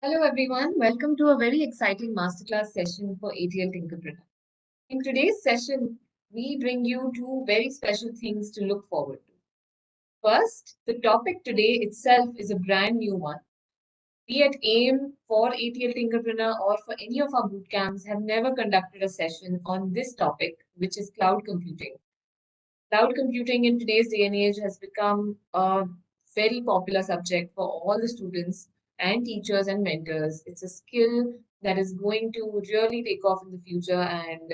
Hello everyone, welcome to a very exciting masterclass session for ATL Tinkerpreneur. In today's session, we bring you two very special things to look forward to. First, the topic today itself is a brand new one. We at AIM for ATL Tinkerpreneur or for any of our boot camps have never conducted a session on this topic, which is cloud computing. Cloud computing in today's day and age has become a very popular subject for all the students and teachers and mentors. It's a skill that is going to really take off in the future, and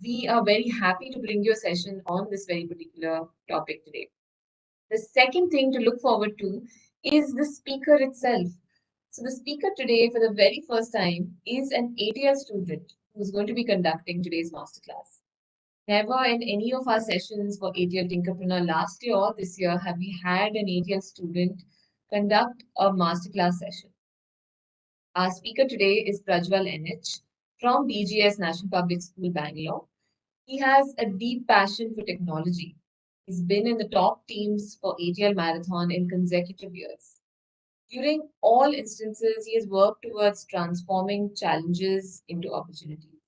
we are very happy to bring you a session on this very particular topic today. The second thing to look forward to is the speaker itself. So, the speaker today, for the very first time, is an ATL student who's going to be conducting today's masterclass. Never in any of our sessions for ATL Tinkerpreneur last year or this year have we had an ATL student conduct a masterclass session. Our speaker today is Prajwal NH from BGS National Public School, Bangalore. He has a deep passion for technology. He's been in the top teams for ATL Marathon in consecutive years. During all instances, he has worked towards transforming challenges into opportunities,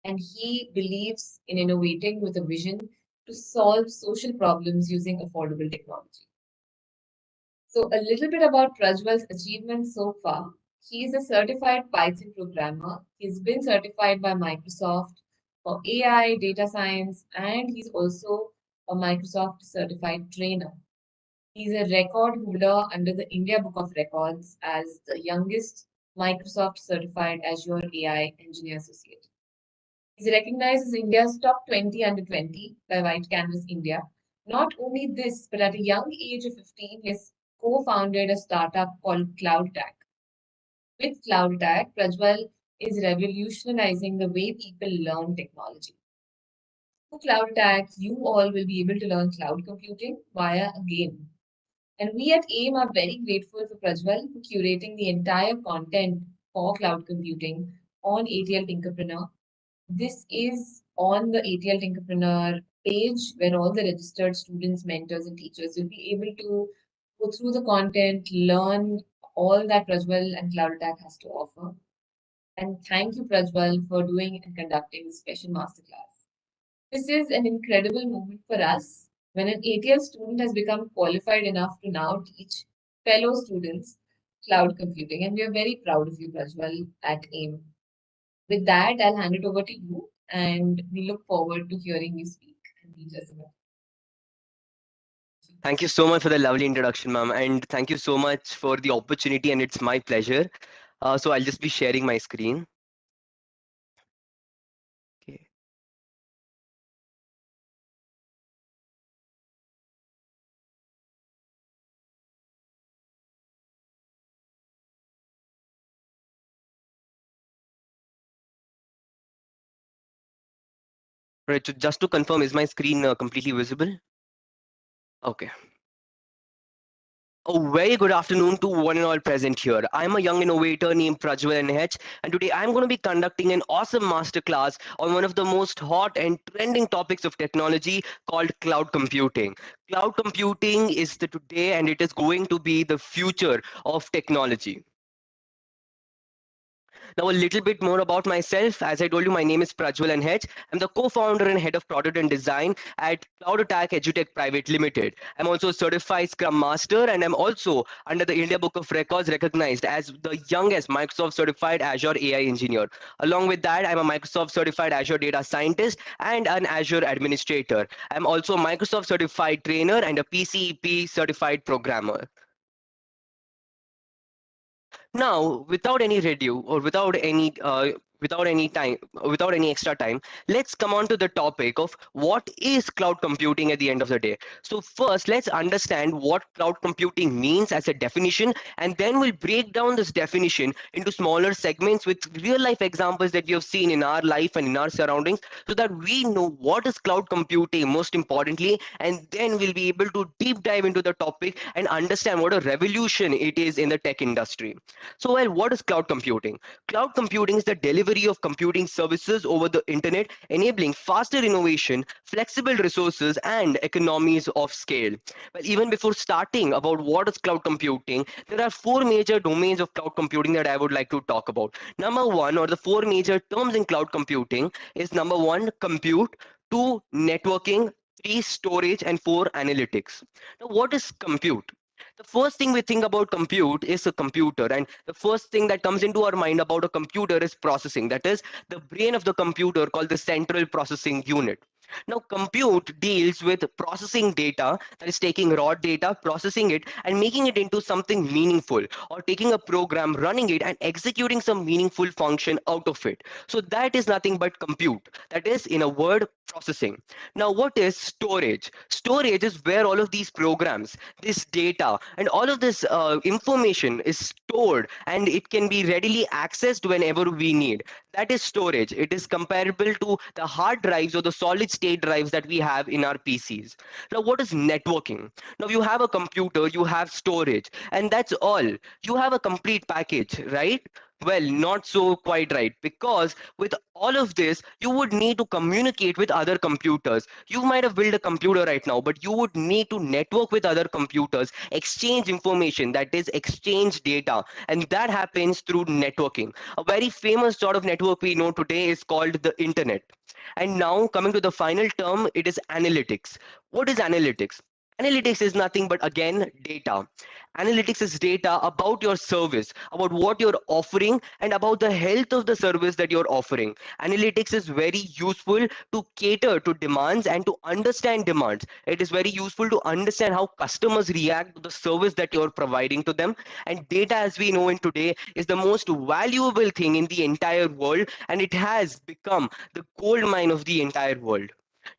and he believes in innovating with a vision to solve social problems using affordable technology. So, a little bit about Prajwal's achievements so far. He is a certified Python programmer. He's been certified by Microsoft for AI, data science, and he's also a Microsoft certified trainer. He's a record holder under the India Book of Records as the youngest Microsoft certified Azure AI engineer associate. He's recognized as India's top 20 under 20 by White Canvas India. Not only this, but at a young age of 15, he has co-founded a startup called CloudTag. With CloudTag, Prajwal is revolutionizing the way people learn technology. Through CloudTag, you all will be able to learn cloud computing via a game. And we at AIM are very grateful for Prajwal for curating the entire content for cloud computing on ATL Tinkerpreneur. This is on the ATL Tinkerpreneur page where all the registered students, mentors, and teachers will be able to go through the content, learn all that Prajwal and Cloud Attack has to offer. And thank you, Prajwal, for doing and conducting this special masterclass. This is an incredible moment for us when an ATL student has become qualified enough to now teach fellow students cloud computing. And we are very proud of you, Prajwal, at AIM. With that, I'll hand it over to you, and we look forward to hearing you speak and teach us about. Thank you so much for the lovely introduction, ma'am, and thank you so much for the opportunity, and it's my pleasure. So I'll just be sharing my screen. Okay. Right. So just to confirm, is my screen completely visible? Okay. A very good afternoon to one and all present here. I'm a young innovator named Prajwal NH, and today I'm going to be conducting an awesome masterclass on one of the most hot and trending topics of technology called cloud computing. Cloud computing is the today, and it is going to be the future of technology. Now, a little bit more about myself. As I told you, my name is Prajwal H. I'm the co-founder and head of product and design at Cloud Attack EduTech Private Limited. I'm also a certified Scrum Master, and I'm also under the India Book of Records recognized as the youngest Microsoft certified Azure AI engineer. Along with that, I'm a Microsoft certified Azure data scientist and an Azure administrator. I'm also a Microsoft certified trainer and a PCEP certified programmer. Now, without any review or without any extra time, let's come on to the topic of what is cloud computing at the end of the day. So first, let's understand what cloud computing means as a definition, and then we'll break down this definition into smaller segments with real life examples that we have seen in our life and in our surroundings, so that we know what is cloud computing most importantly, and then we'll be able to deep dive into the topic and understand what a revolution it is in the tech industry. So, well, what is cloud computing? Cloud computing is the delivery delivery of computing services over the internet, enabling faster innovation, flexible resources, and economies of scale. Well, even before starting about what is cloud computing, there are four major domains of cloud computing that I would like to talk about. Number one, or the four major terms in cloud computing, is number one, compute, two, networking, three, storage, and four, analytics. Now, what is compute? The first thing we think about compute is a computer, and the first thing that comes into our mind about a computer is processing. That is the brain of the computer, called the central processing unit. Now, compute deals with processing data, that is taking raw data, processing it, and making it into something meaningful, or taking a program, running it, and executing some meaningful function out of it. So, that is nothing but compute. That is, in a word, processing. Now, what is storage? Storage is where all of these programs, this data, and all of this information is stored, and it can be readily accessed whenever we need. That is storage. It is comparable to the hard drives or the solid state drives that we have in our PCs. Now, what is networking? Now, you have a computer, you have storage, and that's all. You have a complete package, right? Well, not so quite right, because with all of this, you would need to communicate with other computers. You might have built a computer right now, but you would need to network with other computers, exchange information, that is, exchange data, and that happens through networking. A very famous sort of network we know today is called the internet. And now, coming to the final term, it is analytics. What is analytics? Analytics is nothing but, again, data. Analytics is data about your service, about what you're offering, and about the health of the service that you're offering. Analytics is very useful to cater to demands and to understand demands. It is very useful to understand how customers react to the service that you're providing to them. And data, as we know in today, is the most valuable thing in the entire world, and it has become the gold mine of the entire world.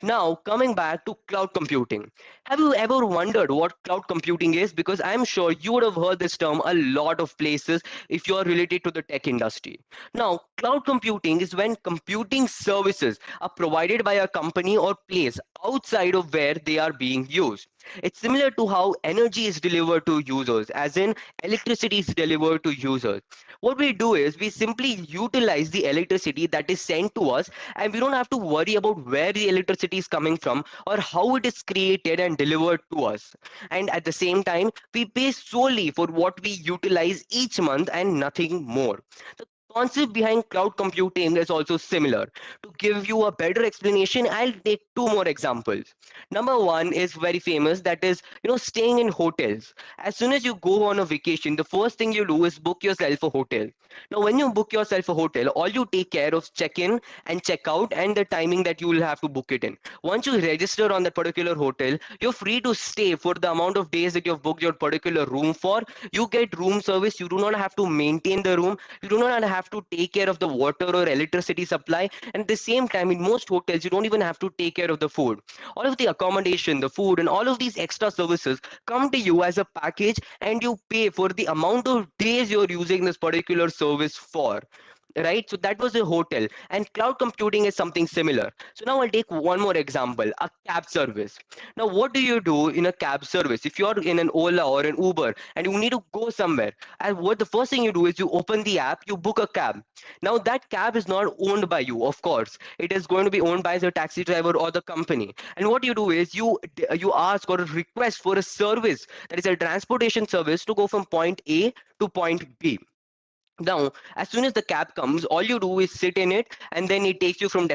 Now, coming back to cloud computing. Have you ever wondered what cloud computing is? Because I'm sure you would have heard this term a lot of places if you are related to the tech industry. Now, cloud computing is when computing services are provided by a company or place outside of where they are being used. It's similar to how energy is delivered to users, as in electricity is delivered to users. What we do is we simply utilize the electricity that is sent to us, and we don't have to worry about where the electricity is coming from or how it is created and delivered to us. And at the same time, we pay solely for what we utilize each month and nothing more. The concept behind cloud computing is also similar. To give you a better explanation, I'll take two more examples. Number one is very famous, that is, staying in hotels. As soon as you go on a vacation, the first thing you do is book yourself a hotel. Now, when you book yourself a hotel, all you take care of check in and check out and the timing that you will have to book it in. Once you register on that particular hotel, you're free to stay for the amount of days that you've booked your particular room for. You get room service. You do not have to maintain the room. You do not have to take care of the water or electricity supply. And at the same time, in most hotels, you don't even have to take care of the food. All of the accommodation, the food, and all of these extra services come to you as a package, and you pay for the amount of days you're using this particular service for. Right, so that was a hotel, and cloud computing is something similar. So now I'll take one more example, a cab service. Now, what do you do in a cab service? If you're in an Ola or an Uber and you need to go somewhere, and what the first thing you do is you open the app, you book a cab. Now, that cab is not owned by you, of course. It is going to be owned by the taxi driver or the company. And what you do is you ask or request for a service, that is a transportation service, to go from point A to point B. Now, as soon as the cab comes, all you do is sit in it, and then it takes you from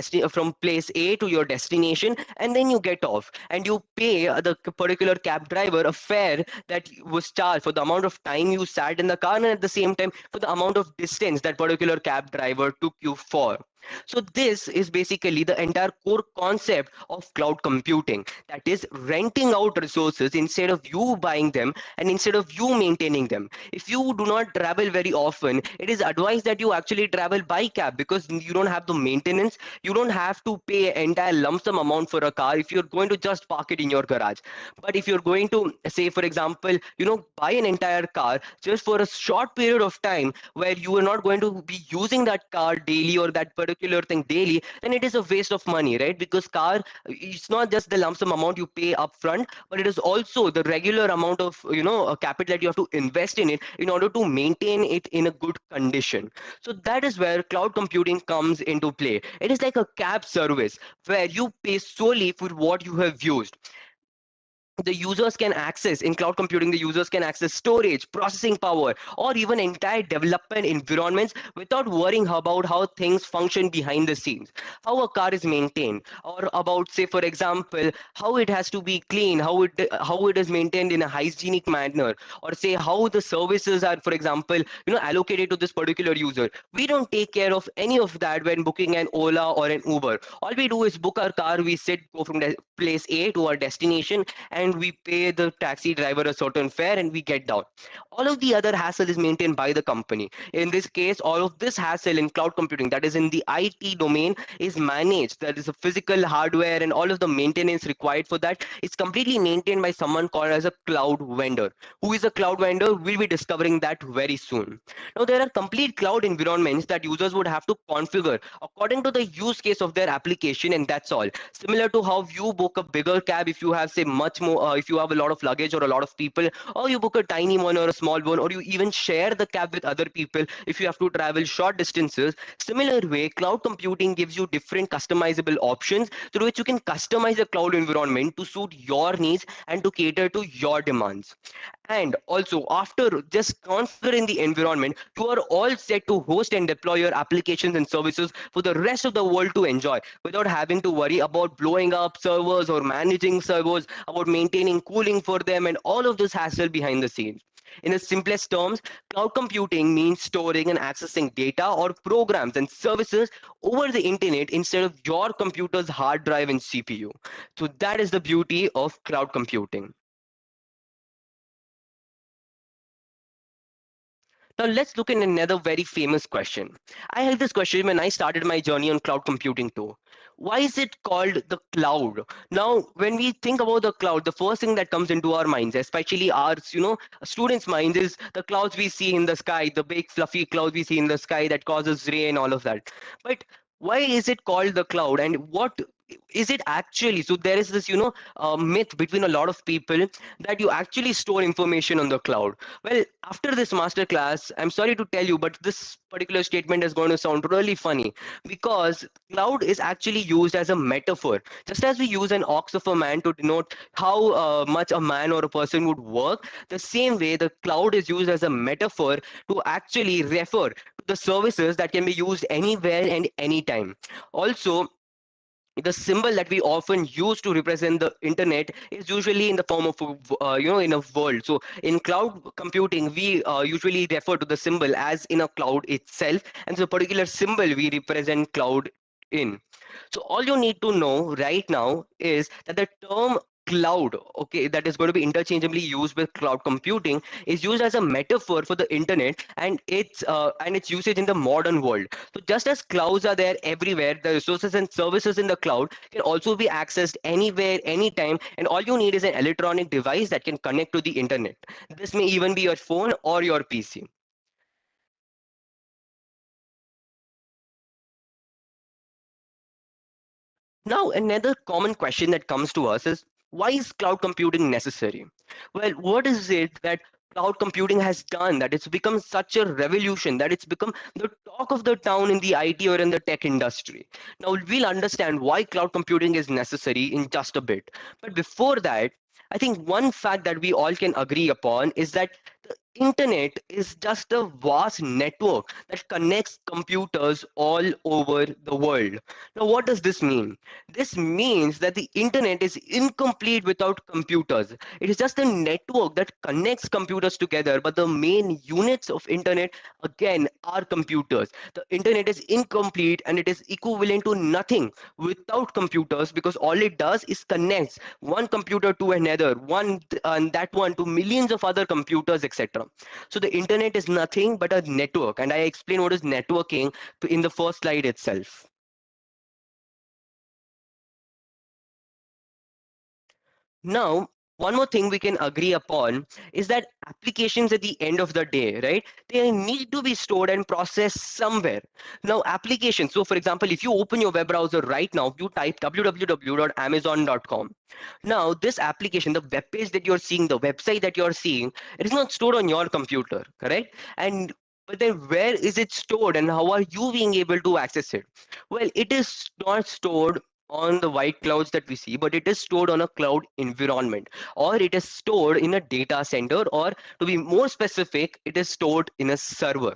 place A to your destination, and then you get off, and you pay the particular cab driver a fare that was charged for the amount of time you sat in the car, and at the same time for the amount of distance that particular cab driver took you for. So this is basically the entire core concept of cloud computing. That is renting out resources instead of you buying them and instead of you maintaining them. If you do not travel very often, it is advised that you actually travel by cab, because you don't have the maintenance. You don't have to pay entire lump sum amount for a car if you're going to just park it in your garage. But if you're going to, say, for example, buy an entire car just for a short period of time where you are not going to be using that car daily or that particular particular thing daily, then it is a waste of money, right? Because car, it's not just the lump sum amount you pay upfront, but it is also the regular amount of capital that you have to invest in it in order to maintain it in a good condition. So that is where cloud computing comes into play. It is like a cab service where you pay solely for what you have used. The users can access in cloud computing, the users can access storage, processing power, or even entire development environments without worrying about how things function behind the scenes, how a car is maintained, or about, say for example, how it has to be clean, how it is maintained in a hygienic manner, or say how the services are, for example, allocated to this particular user. We don't take care of any of that when booking an Ola or an Uber. All we do is book our car, we sit, go from place A to our destination, and we pay the taxi driver a certain fare and we get down. All of the other hassle is maintained by the company. In this case, all of this hassle in cloud computing, that is in the IT domain, is managed. That is a physical hardware and all of the maintenance required for that is completely maintained by someone called as a cloud vendor. Who is a cloud vendor? We'll be discovering that very soon. Now, there are complete cloud environments that users would have to configure according to the use case of their application, and that's all. Similar to how you book a bigger cab if you have, say, much more, if you have a lot of luggage or a lot of people, or you book a tiny one or a small one, or you even share the cab with other people if you have to travel short distances. Similar way, cloud computing gives you different customizable options through which you can customize a cloud environment to suit your needs and to cater to your demands. And also, after just configuring the environment, you are all set to host and deploy your applications and services for the rest of the world to enjoy without having to worry about blowing up servers or managing servers, about maintaining cooling for them, and all of this hassle behind the scenes. In the simplest terms, cloud computing means storing and accessing data or programs and services over the internet instead of your computer's hard drive and CPU. So that is the beauty of cloud computing. Now let's look at another very famous question. I had this question when I started my journey on cloud computing too. Why is it called the cloud? Now, when we think about the cloud, the first thing that comes into our minds, especially our, students' minds, is the clouds we see in the sky, the big fluffy clouds we see in the sky that causes rain, all of that. But why is it called the cloud, and what is it actually? So there is this, myth between a lot of people that you actually store information on the cloud. Well, after this masterclass, I'm sorry to tell you, but this particular statement is going to sound really funny because cloud is actually used as a metaphor. Just as we use an ox of a man to denote how much a man or a person would work, the same way the cloud is used as a metaphor to actually refer to the services that can be used anywhere and anytime. Also, the symbol that we often use to represent the internet is usually in the form of in a world. So in cloud computing, we usually refer to the symbol as in a cloud itself, and so a particular symbol we represent cloud in. So all you need to know right now is that the term cloud, okay, that is going to be interchangeably used with cloud computing, is used as a metaphor for the internet and its usage in the modern world. So just as clouds are there everywhere, the resources and services in the cloud can also be accessed anywhere, anytime, and all you need is an electronic device that can connect to the internet. This may even be your phone or your PC. Now, another common question that comes to us is, why is cloud computing necessary? Well, what is it that cloud computing has done that it's become such a revolution, that it's become the talk of the town in the IT or in the tech industry? Now, we'll understand why cloud computing is necessary in just a bit. But before that, I think one fact that we all can agree upon is that the internet is just a vast network that connects computers all over the world. Now, what does this mean? This means that the internet is incomplete without computers. It is just a network that connects computers together, but the main units of internet again are computers. The internet is incomplete and it is equivalent to nothing without computers, because all it does is connects one computer to another, one and that one to millions of other computers, etc. So the internet is nothing but a network, and I explain what is networking in the first slide itself. Now, one more thing we can agree upon is that applications at the end of the day, right? They need to be stored and processed somewhere. Now, applications. So, for example, if you open your web browser right now, you type www.amazon.com. Now, this application, the web page that you're seeing, the website that you're seeing, it is not stored on your computer, correct? And but then where is it stored and how are you being able to access it? Well, it is not stored on the white clouds that we see, but it is stored on a cloud environment, or it is stored in a data center, or to be more specific, it is stored in a server.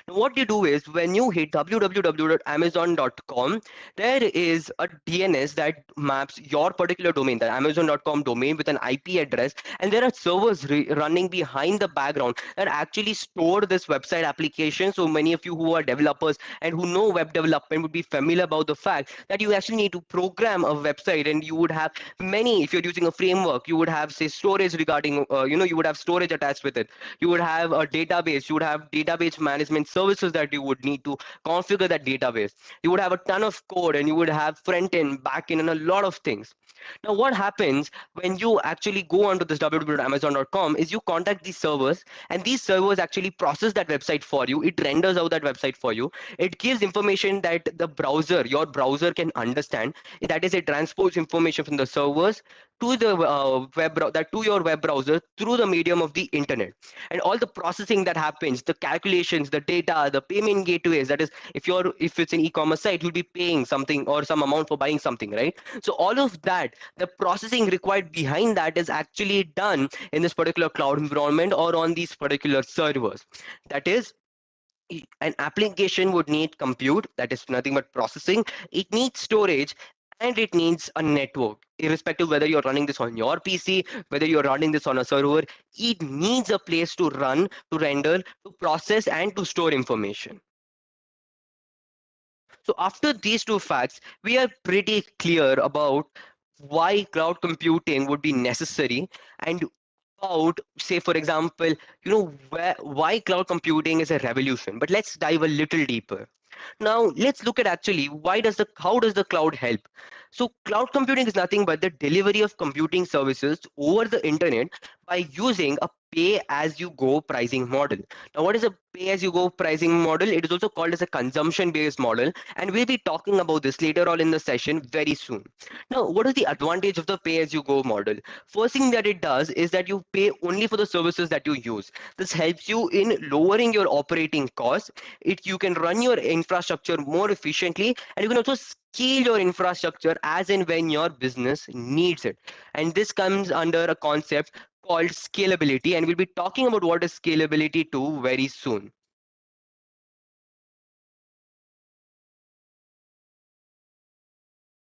Now, what you do is when you hit www.amazon.com, there is a DNS that maps your particular domain, the amazon.com domain with an IP address, and there are servers running behind the background that actually store this website application. So many of you who are developers and who know web development would be familiar about the fact that you actually need to program a website, and you would have many, if you're using a framework, you would have say storage regarding you would have storage attached with it. You would have a database, you would have database management services that you would need to configure that database. You would have a ton of code, and you would have front end, back end, and a lot of things. Now, what happens when you actually go onto this www.amazon.com is you contact these servers, and these servers actually process that website for you. It renders out that website for you. It gives information that the browser, your browser, can understand. That is, it transports information from the servers to the that to your web browser through the medium of the internet. And all the processing that happens, the calculations, the data, the payment gateways, that is, if it's an e-commerce site, you'll be paying something or some amount for buying something, right? So all of that, the processing required behind that is actually done in this particular cloud environment or on these particular servers. That is, an application would need compute, that is nothing but processing. It needs storage, and it needs a network. Irrespective whether you're running this on your PC, whether you're running this on a server, it needs a place to run, to render, to process, and to store information. So after these two facts, we are pretty clear about why cloud computing would be necessary, and about, say, for example, why cloud computing is a revolution. But let's dive a little deeper. Now, let's look at actually how does the cloud help? So cloud computing is nothing but the delivery of computing services over the internet by using a pay as you go pricing model. Now, what is a pay as you go pricing model? It is also called as a consumption based model, and we'll be talking about this later on in the session very soon. Now, what is the advantage of the pay as you go model? First thing that it does is that you pay only for the services that you use. This helps you in lowering your operating costs. You can run your infrastructure more efficiently, and you can also scale your infrastructure as and when your business needs it. And this comes under a concept called scalability, and we'll be talking about what is scalability too very soon.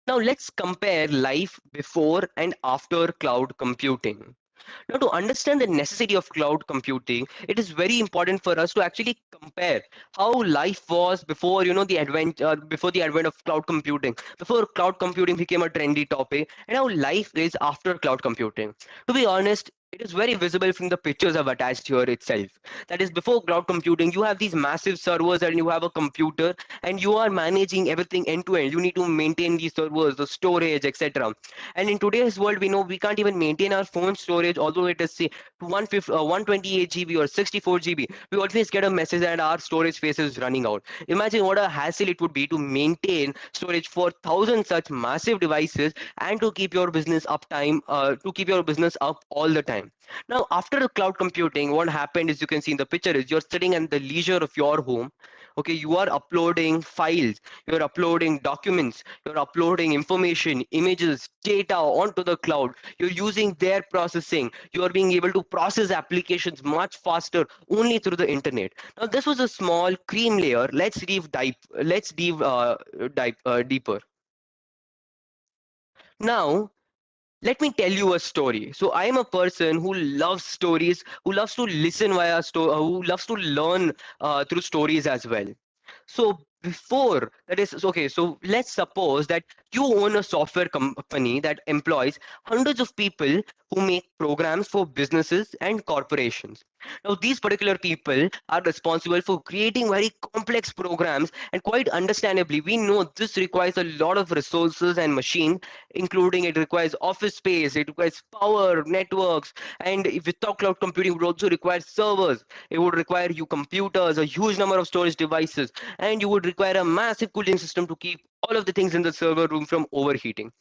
Now let's compare life before and after cloud computing. Now, to understand the necessity of cloud computing, it is very important for us to actually compare how life was before, before the advent of cloud computing, before cloud computing became a trendy topic, and how life is after cloud computing. To be honest, it is very visible from the pictures I've attached here itself. That is, before cloud computing, you have these massive servers and you have a computer, and you are managing everything end to end. You need to maintain these servers, the storage, etc. And in today's world, we know we can't even maintain our phone storage, although it is say 128 GB or 64 GB. We always get a message that our storage space is running out. Imagine what a hassle it would be to maintain storage for thousands such massive devices and to keep your business uptime, to keep your business up all the time. Now, after the cloud computing, what happened is you can see in the picture is you're sitting at the leisure of your home. Okay, you are uploading files, you're uploading documents, you're uploading information, images, data onto the cloud. You're using their processing. You are being able to process applications much faster only through the internet. Now, this was a small cream layer. Let's dive deeper. Now, let me tell you a story. So I am a person who loves stories, who loves to listen who loves to learn through stories as well. So before that is okay, so let's suppose that you own a software company that employs hundreds of people who make programs for businesses and corporations. Now these particular people are responsible for creating very complex programs, and quite understandably we know this requires a lot of resources and machine, including it requires office space, it requires power, networks, and without cloud computing would also require servers. It would require you computers, a huge number of storage devices, and you would require a massive cooling system to keep all of the things in the server room from overheating.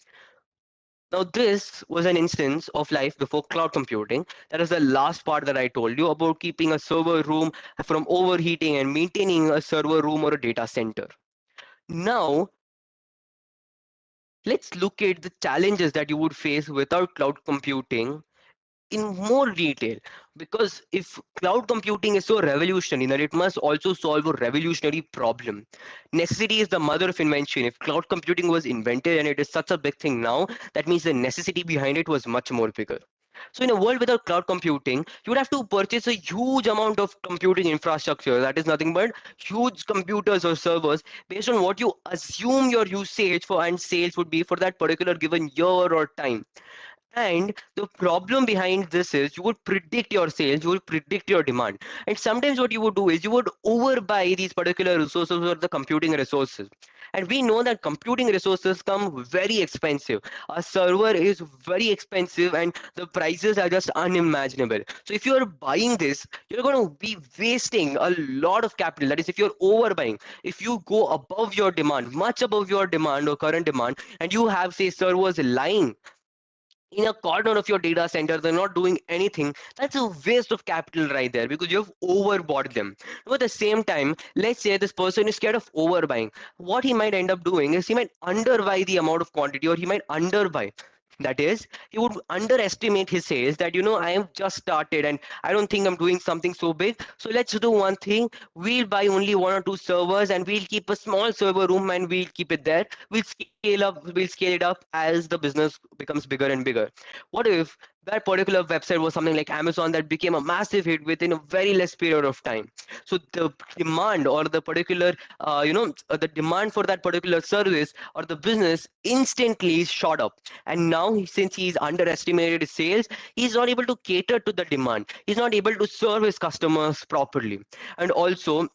Now, this was an instance of life before cloud computing. That is the last part that I told you about keeping a server room from overheating and maintaining a server room or a data center. Now, let's look at the challenges that you would face without cloud computing in more detail, because if cloud computing is so revolutionary, then it must also solve a revolutionary problem. Necessity is the mother of invention. If cloud computing was invented and it is such a big thing now, that means the necessity behind it was much more bigger. So in a world without cloud computing, you would have to purchase a huge amount of computing infrastructure, that is nothing but huge computers or servers based on what you assume your usage for and sales would be for that particular given year or time. And the problem behind this is you would predict your sales, you would predict your demand. And sometimes what you would do is you would overbuy these particular resources or the computing resources. And we know that computing resources come very expensive. A server is very expensive and the prices are just unimaginable. So if you're buying this, you're going to be wasting a lot of capital. That is, if you're overbuying, if you go above your demand, much above your demand or current demand, and you have, say, servers lying in a corner of your data center, they're not doing anything, that's a waste of capital right there because you've overbought them. But at the same time, let's say this person is scared of overbuying. What he might end up doing is he might underbuy the amount of quantity, or he might underbuy. That is, he would underestimate his sales, that I have just started and I don't think I'm doing something so big. So let's do one thing. We'll buy only one or two servers and we'll keep a small server room and we'll keep it there. We'll scale it up as the business becomes bigger and bigger. What if that particular website was something like Amazon that became a massive hit within a very less period of time? So the demand or the particular the demand for that particular service or the business instantly shot up. And now since he's underestimated his sales, he's not able to cater to the demand, he's not able to serve his customers properly. And also,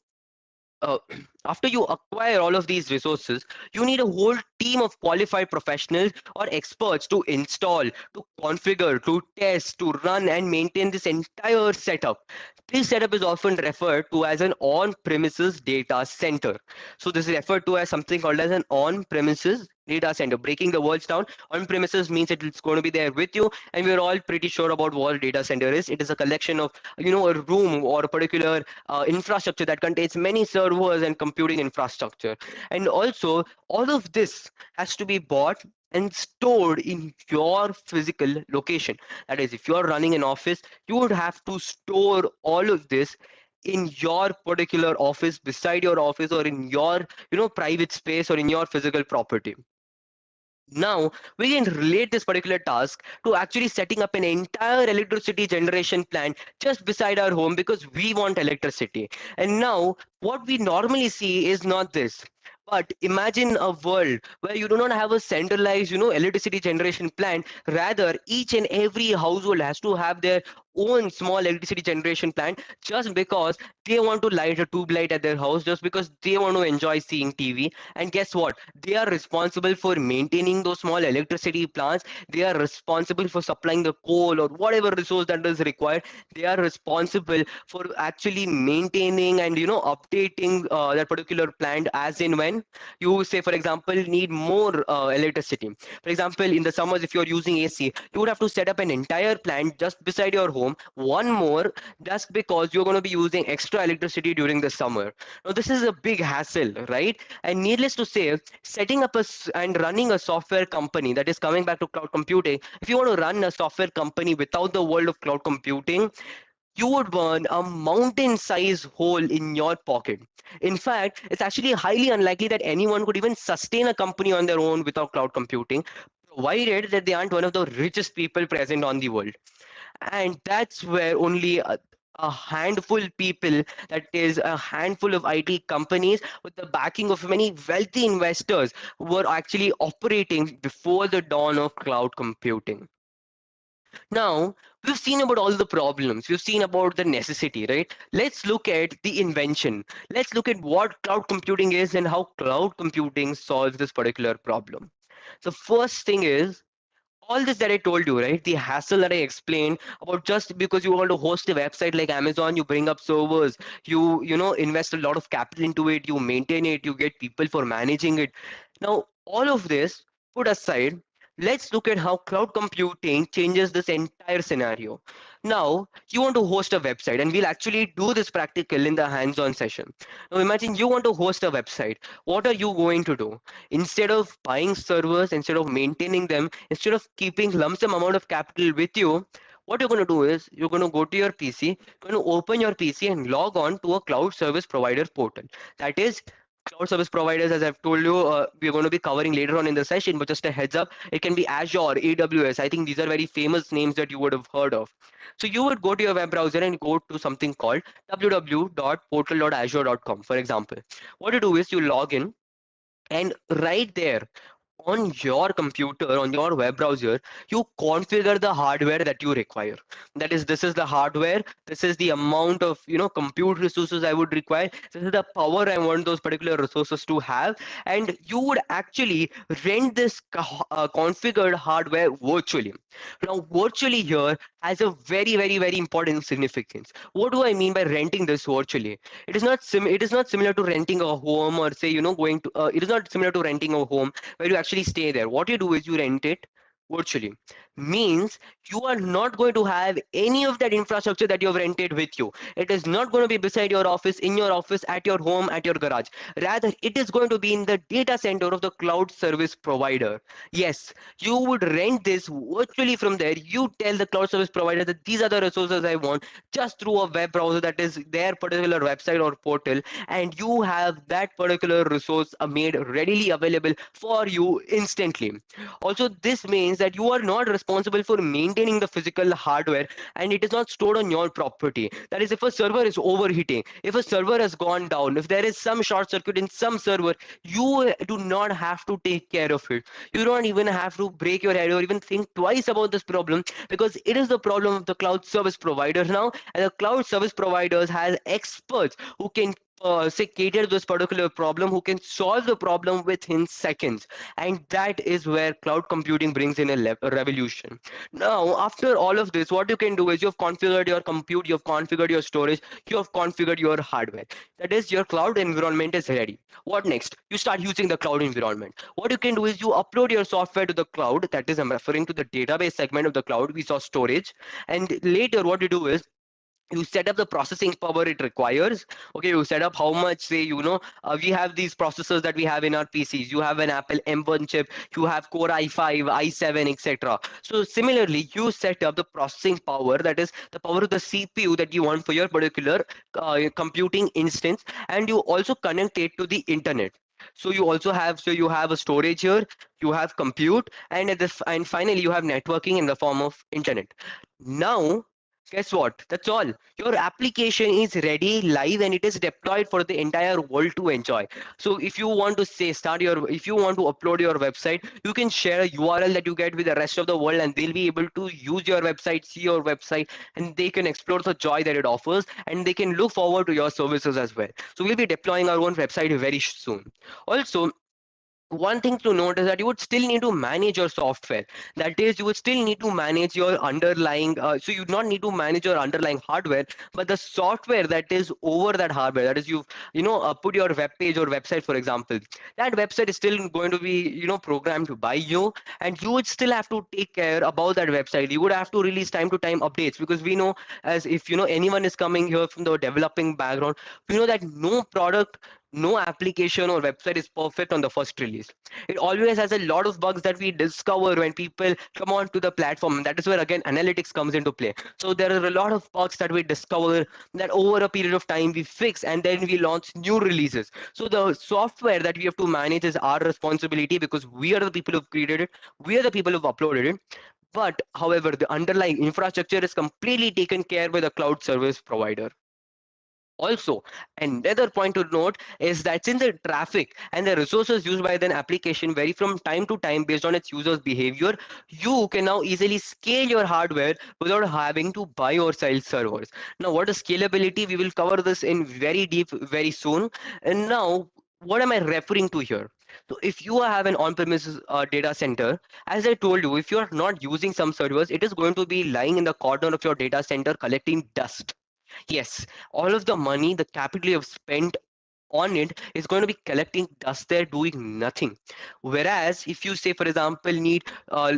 uh, after you acquire all of these resources, you need a whole team of qualified professionals or experts to install, to configure, to test, to run and maintain this entire setup. This setup is often referred to as an on-premises data center. So this is referred to as something called as an on-premises data center. Breaking the words down, on-premises means that it's going to be there with you, and we're all pretty sure about what a data center is. It is a collection of, a room or a particular infrastructure that contains many servers and computing infrastructure. And also, all of this has to be bought and stored in your physical location. That is, if you're running an office, you would have to store all of this in your particular office, beside your office, or in your private space, or in your physical property. Now, we can relate this particular task to actually setting up an entire electricity generation plant just beside our home because we want electricity. And now, what we normally see is not this. But imagine a world where you do not have a centralized, electricity generation plant. Rather, each and every household has to have their own small electricity generation plant just because they want to light a tube light at their house, just because they want to enjoy seeing TV. And guess what? They are responsible for maintaining those small electricity plants. They are responsible for supplying the coal or whatever resource that is required. They are responsible for actually maintaining and updating that particular plant as in when you, say for example, need more electricity. For example, in the summers, if you're using AC, you would have to set up an entire plant just beside your home, one more, just because you're going to be using extra electricity during the summer. Now this is a big hassle, right? And needless to say, setting up and running a software company, that is coming back to cloud computing, if you want to run a software company without the world of cloud computing, you would burn a mountain sized hole in your pocket. In fact, it's actually highly unlikely that anyone could even sustain a company on their own without cloud computing, provided that they aren't one of the richest people present on the world. And that's where only a handful people, that is a handful of IT companies with the backing of many wealthy investors who were actually operating before the dawn of cloud computing. Now, we've seen about all the problems, we've seen about the necessity, right? Let's look at the invention. Let's look at what cloud computing is and how cloud computing solves this particular problem. The first thing is all this that I told you, right? The hassle that I explained about, just because you want to host a website like Amazon, you bring up servers, you invest a lot of capital into it, you maintain it, you get people for managing it. Now, all of this put aside, let's look at how cloud computing changes this entire scenario. Now, you want to host a website, and we'll actually do this practical in the hands-on session. Now, imagine you want to host a website. What are you going to do? Instead of buying servers, instead of maintaining them, instead of keeping lump sum amount of capital with you, what you're going to do is you're going to go to your PC, you're going to open your PC and log on to a cloud service provider portal. That is, cloud service providers, as I've told you, we're going to be covering later on in the session, but just a heads up, it can be Azure, AWS. I think these are very famous names that you would have heard of. So you would go to your web browser and go to something called www.portal.azure.com, for example. What you do is you log in, and right there on your computer, on your web browser, you configure the hardware that you require. That is, this is the hardware, this is the amount of compute resources I would require, this is the power I want those particular resources to have, and you would actually rent this configured hardware virtually. Now, virtually here has a very, very, very important significance. What do I mean by renting this virtually? It is not similar to renting a home, or say going to it is not similar to renting a home where you actually stay there. What you do is you rent it virtually. Means you are not going to have any of that infrastructure that you have rented with you. It is not going to be beside your office, in your office, at your home, at your garage. Rather, it is going to be in the data center of the cloud service provider. Yes, you would rent this virtually from there. You tell the cloud service provider that these are the resources I want, just through a web browser, that is their particular website or portal, and you have that particular resource made readily available for you instantly. Also, this means that you are not responsible for maintaining the physical hardware, and it is not stored on your property. That is, if a server is overheating, if a server has gone down, if there is some short circuit in some server, you do not have to take care of it. You don't even have to break your head or even think twice about this problem, because it is the problem of the cloud service provider now, and the cloud service providers has experts who can say cater to this particular problem, who can solve the problem within seconds. And that is where cloud computing brings in a revolution. Now, after all of this, what you can do is, you have configured your compute, you have configured your storage, you have configured your hardware. That is, your cloud environment is ready. What next? You start using the cloud environment. What you can do is you upload your software to the cloud. That is, I'm referring to the database segment of the cloud. We saw storage. And later, what you do is you set up the processing power it requires. Okay, you set up how much, say, we have these processors that we have in our PCs. You have an Apple M1 chip, you have Core i5, i7, etc. So similarly, you set up the processing power, that is the power of the CPU that you want for your particular computing instance, and you also connect it to the internet. So you have a storage here, you have compute, and and finally you have networking in the form of internet. Now, guess what? That's all. Your application is ready, live, and it is deployed for the entire world to enjoy. So if you want to if you want to upload your website, you can share a URL that you get with the rest of the world, and they'll be able to use your website, see your website, and they can explore the joy that it offers, and they can look forward to your services as well. So we'll be deploying our own website very soon. Also, one thing to note is that you would still need to manage your software. That is, you would still need to manage your underlying so you not need to manage your underlying hardware, but the software that is over that hardware. That is, you've put your web page or website, for example. That website is still going to be programmed by you, and you would still have to take care about that website. You would have to release time to time updates, because we know, as if anyone is coming here from the developing background, we know that no product, no application or website is perfect on the first release. It always has a lot of bugs that we discover when people come onto the platform. That is where again analytics comes into play. So there are a lot of bugs that we discover, that over a period of time we fix, and then we launch new releases. So the software that we have to manage is our responsibility, because we are the people who've created it, we are the people who've uploaded it. But however, the underlying infrastructure is completely taken care by the cloud service provider. Also, another point to note is that since the traffic and the resources used by an application vary from time to time based on its users' behavior, you can now easily scale your hardware without having to buy or sell servers. Now, what is scalability? We will cover this in very deep very soon. And now, what am I referring to here? So, if you have an on-premises data center, as I told you, if you are not using some servers, it is going to be lying in the corner of your data center collecting dust. Yes, all of the money, the capital you have spent on it is going to be collecting dust there doing nothing. Whereas if you say, for example, need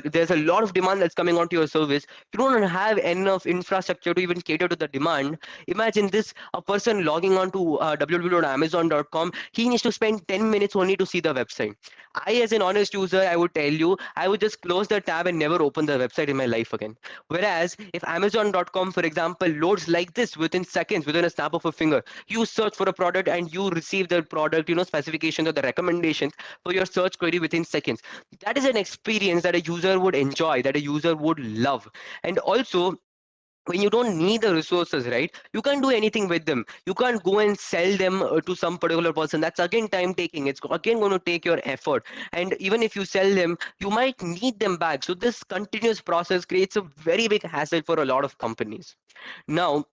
there's a lot of demand that's coming onto your service, you don't have enough infrastructure to even cater to the demand. Imagine this: a person logging on to www.amazon.com, he needs to spend 10 minutes only to see the website. I, as an honest user, I would tell you, I would just close the tab and never open the website in my life again. Whereas if Amazon.com, for example, loads like this within seconds, within a snap of a finger, you search for a product and you receive the product, specifications or the recommendations for your search query within seconds. That is an experience that a user would enjoy, that a user would love. And also, when you don't need the resources, right, you can't do anything with them. You can't go and sell them to some particular person. That's again time taking. It's again going to take your effort. And even if you sell them, you might need them back. So this continuous process creates a very big hassle for a lot of companies. Now,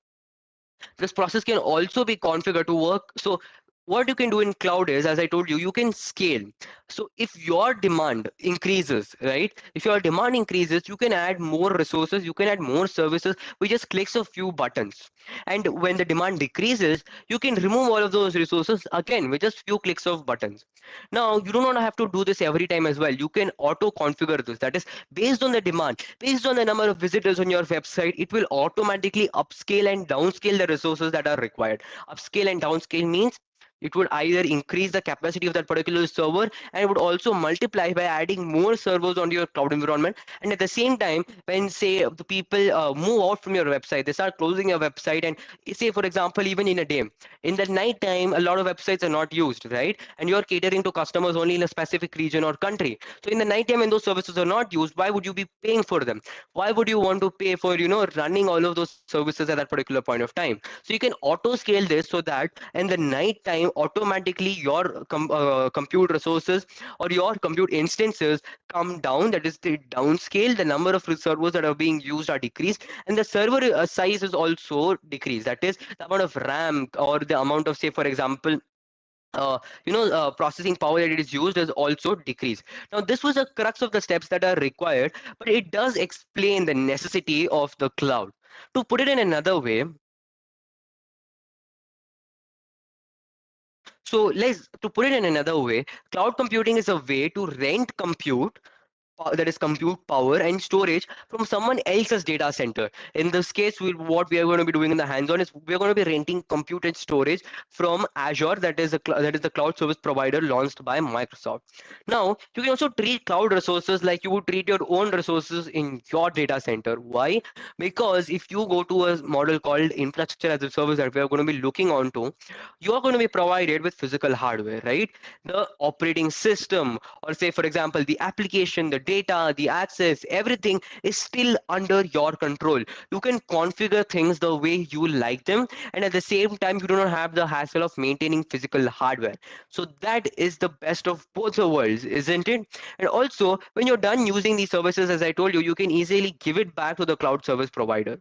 this process can also be configured to work. So what you can do in cloud is, as I told you, you can scale. So if your demand increases, right, if your demand increases, you can add more resources, you can add more services with just clicks of few buttons. And when the demand decreases, you can remove all of those resources again with just few clicks of buttons. Now, you do not have to do this every time as well. You can auto configure this. That is, based on the demand, based on the number of visitors on your website, it will automatically upscale and downscale the resources that are required. Upscale and downscale means it would either increase the capacity of that particular server, and it would also multiply by adding more servers onto your cloud environment. And at the same time, when say the people move out from your website, they start closing your website, and say for example, even in a day, in the night time, a lot of websites are not used, right, and you're catering to customers only in a specific region or country. So in the night time when those services are not used, why would you be paying for them? Why would you want to pay for running all of those services at that particular point of time? So you can auto scale this so that in the night time automatically your compute resources or your compute instances come down. That is, the downscale, the number of servers that are being used are decreased, and the server size is also decreased. That is, the amount of RAM or the amount of, say for example, processing power that it is used is also decreased. Now, this was a crux of the steps that are required, but it does explain the necessity of the cloud. To put it in another way, cloud computing is a way to rent compute, that is compute power and storage from someone else's data center. In this case, what we are going to be doing in the hands-on is we are going to be renting compute and storage from Azure, that is the cloud service provider launched by Microsoft. Now, you can also treat cloud resources like you would treat your own resources in your data center. Why? Because if you go to a model called infrastructure as a service that we are going to be looking onto, you are going to be provided with physical hardware, right? The operating system, or say for example the application, the data, the access, everything is still under your control. You can configure things the way you like them, and at the same time you do not have the hassle of maintaining physical hardware. So that is the best of both the worlds, isn't it? And also, when you're done using these services, as I told you, you can easily give it back to the cloud service provider.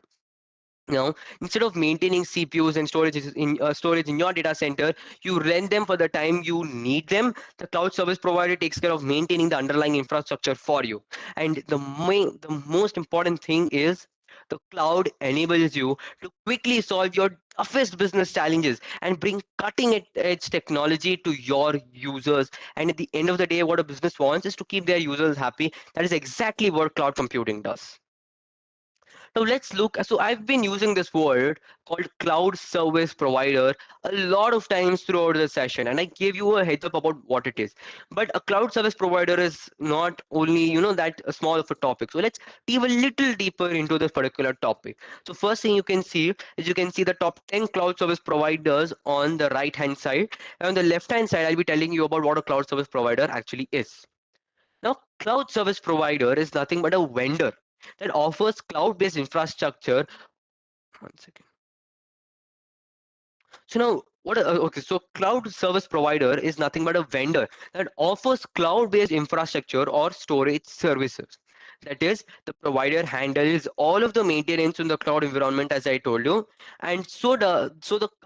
Now, instead of maintaining CPUs and storage in your data center, you rent them for the time you need them. The cloud service provider takes care of maintaining the underlying infrastructure for you. And the most important thing is the cloud enables you to quickly solve your toughest business challenges and bring cutting edge technology to your users. And at the end of the day, what a business wants is to keep their users happy. That is exactly what cloud computing does. Now let's look. So I've been using this word called cloud service provider a lot of times throughout the session, and I gave you a heads up about what it is. But a cloud service provider is not only that small of a topic. So let's dive a little deeper into this particular topic. So first thing you can see is you can see the top 10 cloud service providers on the right hand side, and on the left hand side I'll be telling you about what a cloud service provider actually is. Now, cloud service provider is nothing but a vendor. that offers cloud-based infrastructure. One second. So now, okay, so cloud service provider is nothing but a vendor that offers cloud-based infrastructure or storage services. That is, the provider handles all of the maintenance in the cloud environment, as I told you. And so the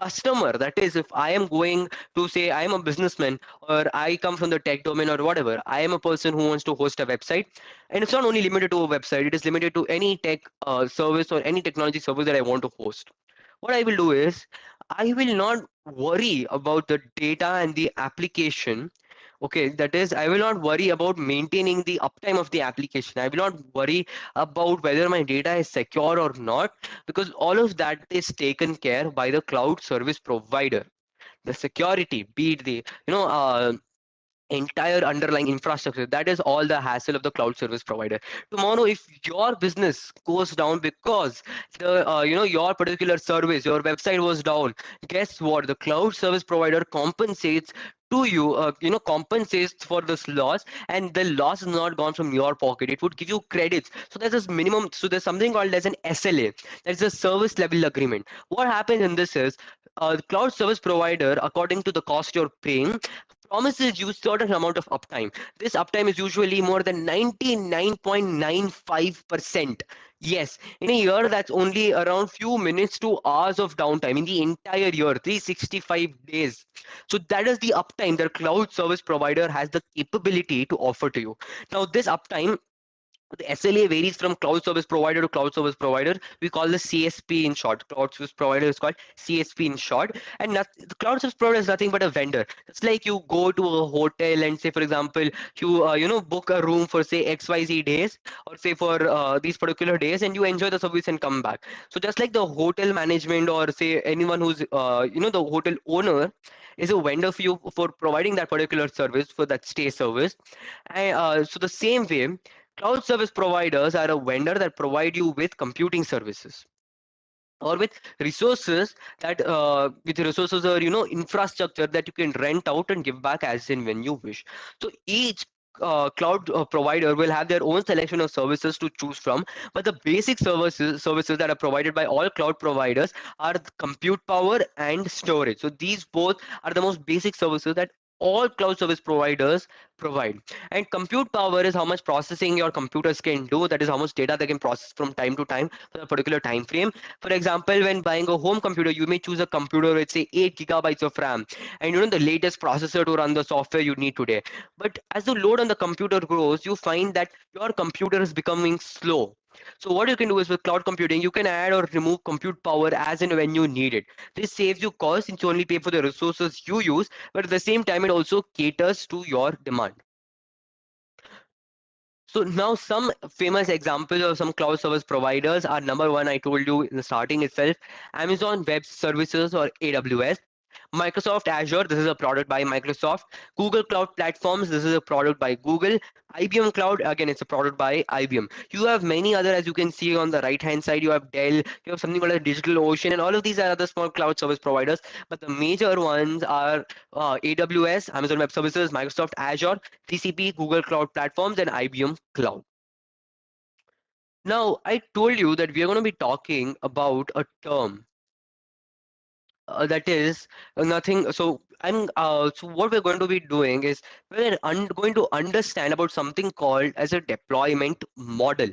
customer, that is, if I am going to say I am a businessman or I come from the tech domain or whatever, I am a person who wants to host a website, and it's not only limited to a website; it is limited to any tech service or any technology service that I want to host. What I will do is I will not worry about the data and the application. Okay, that is, I will not worry about maintaining the uptime of the application. I will not worry about whether my data is secure or not, because all of that is taken care by the cloud service provider. The security, be it the entire underlying infrastructure, that is all the hassle of the cloud service provider. Tomorrow if your business goes down because the your particular service, your website was down, guess what, the cloud service provider compensates to you, compensates for this loss, and the loss is not gone from your pocket. It would give you credits. So there's this minimum, so there's something called as an SLA. That's a service level agreement. What happens in this is, the cloud service provider, according to the cost you're paying, promises you certain amount of uptime. This uptime is usually more than 99.95%. Yes, in a year that's only around few minutes to hours of downtime in the entire year, 365 days. So that is the uptime that cloud service provider has the capability to offer to you. Now this uptime, the SLA varies from cloud service provider to cloud service provider. We call the CSP in short. Cloud service provider is called CSP in short. And the cloud service provider is nothing but a vendor. It's like you go to a hotel and say, for example, you book a room for say XYZ days, or say for these particular days, and you enjoy the service and come back. So just like the hotel management, or say anyone who's the hotel owner is a vendor for you for providing that particular service, for that stay service. And so the same way, cloud service providers are a vendor that provide you with computing services, or with resources, or infrastructure that you can rent out and give back as and when you wish. So each cloud provider will have their own selection of services to choose from, but the basic services that are provided by all cloud providers are the compute power and storage. So these both are the most basic services that all cloud service providers provide. And compute power is how much processing your computers can do, that is how much data they can process from time to time for a particular time frame. For example, when buying a home computer, you may choose a computer with say 8 gigabytes of RAM, and the latest processor to run the software you need today. But as the load on the computer grows, you find that your computer is becoming slow. So what you can do is, with cloud computing, you can add or remove compute power as and when you need it. This saves you cost since you only pay for the resources you use, but at the same time, it also caters to your demand. So now some famous examples of some cloud service providers are: number one, I told you in the starting itself, Amazon Web Services or AWS. Microsoft Azure, this is a product by Microsoft. Google Cloud Platforms, this is a product by Google. IBM Cloud, again, it's a product by IBM. You have many other, as you can see on the right hand side, you have Dell, you have something called a Digital Ocean, and all of these are other small cloud service providers. But the major ones are AWS, Amazon Web Services, Microsoft Azure, GCP, Google Cloud Platforms, and IBM Cloud. Now, I told you that we are going to be talking about a term that is nothing. So what we're going to be doing is, going to understand about something called as a deployment model.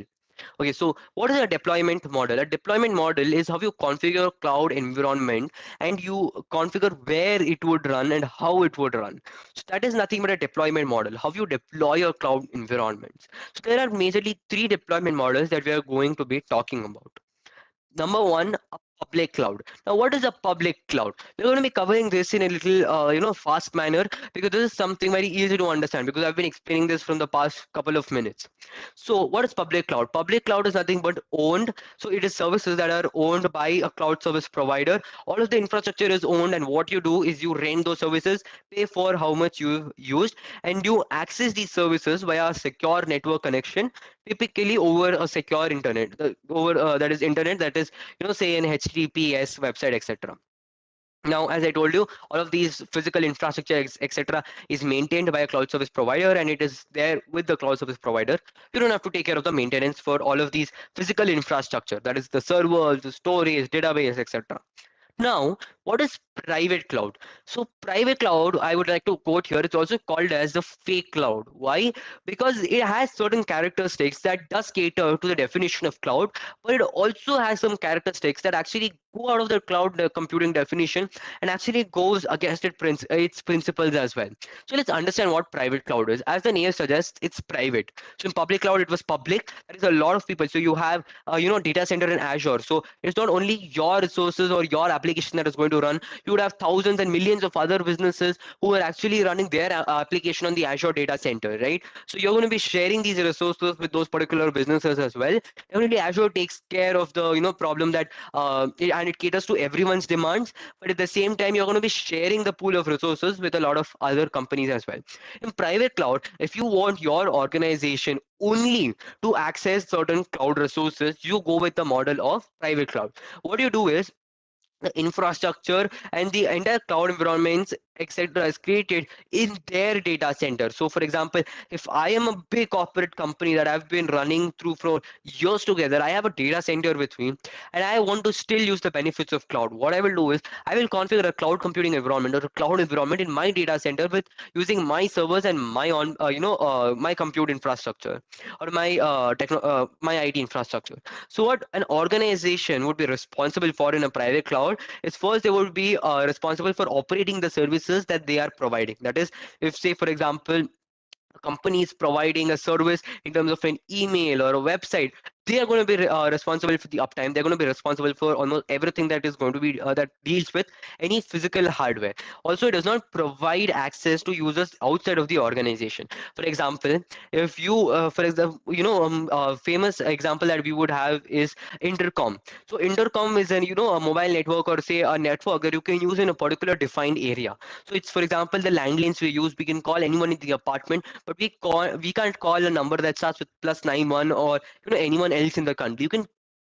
Okay, so what is a deployment model? A deployment model is how you configure a cloud environment, and you configure where it would run and how it would run. So that is nothing but a deployment model, how you deploy your cloud environments. So there are majorly three deployment models that we are going to be talking about. Number one, a public cloud. Now, what is a public cloud? We're going to be covering this in a little, fast manner, because this is something very easy to understand, because I've been explaining this from the past couple of minutes. So what is public cloud? Public cloud is nothing but owned. So it is services that are owned by a cloud service provider. All of the infrastructure is owned, and what you do is you rent those services, pay for how much you've used, and you access these services via a secure network connection, typically over a secure internet, over that is internet, that is say an HTTPS website, etc. Now, as I told you, all of these physical infrastructure, etc., is maintained by a cloud service provider, and it is there with the cloud service provider. You don't have to take care of the maintenance for all of these physical infrastructure, that is the servers, the storage, database, etc. Now, what is private cloud? So, private cloud, I would like to quote here, it's also called as the fake cloud. Why? Because it has certain characteristics that does cater to the definition of cloud, but it also has some characteristics that actually go out of the cloud computing definition and actually goes against its principles as well. So, let's understand what private cloud is. As the name suggests, it's private. So, in public cloud, it was public. That is a lot of people. So, you have data center in Azure. So, it's not only your resources or your application that is going to run. You would have thousands and millions of other businesses who are actually running their application on the Azure data center, right? So you're going to be sharing these resources with those particular businesses as well. Definitely, Azure takes care of the problem that and it caters to everyone's demands. But at the same time, you're going to be sharing the pool of resources with a lot of other companies as well. In private cloud, if you want your organization only to access certain cloud resources, you go with the model of private cloud. What you do is the infrastructure and the entire cloud environments etc is created in their data center. So for example, if I am a big corporate company that I've been running through for years together, I have a data center with me and I want to still use the benefits of cloud. What I will do is I will configure a cloud computing environment or a cloud environment in my data center with using my servers and my my compute infrastructure or my IT infrastructure. So what an organization would be responsible for in a private cloud is, first they would be responsible for operating the services that they are providing. That is, if say for example a company is providing a service in terms of an email or a website, they are going to be responsible for the uptime. They're going to be responsible for almost everything that is going to be that deals with any physical hardware. Also, it does not provide access to users outside of the organization. For example, if you for example famous example that we would have is intercom. So intercom is an a mobile network or say a network that you can use in a particular defined area. So it's, for example, the landlines we use. We can call anyone in the apartment, but we can't call a number that starts with +91 or anyone else in the country. You can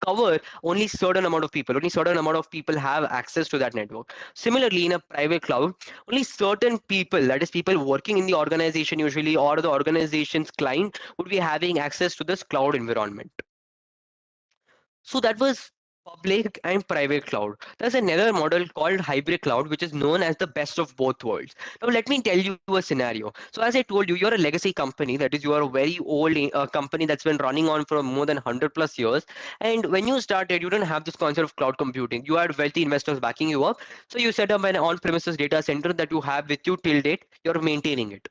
cover only certain amount of people. Only certain amount of people have access to that network. Similarly, in a private cloud, only certain people, that is people working in the organization usually or the organization's client, would be having access to this cloud environment. So that was public and private cloud. There's another model called hybrid cloud, which is known as the best of both worlds. Now, let me tell you a scenario. So, as I told you, you're a legacy company. That is, you are a very old company that's been running on for more than 100 plus years. And when you started, you didn't have this concept of cloud computing. You had wealthy investors backing you up. So, you set up an on premises data center that you have with you till date. You're maintaining it.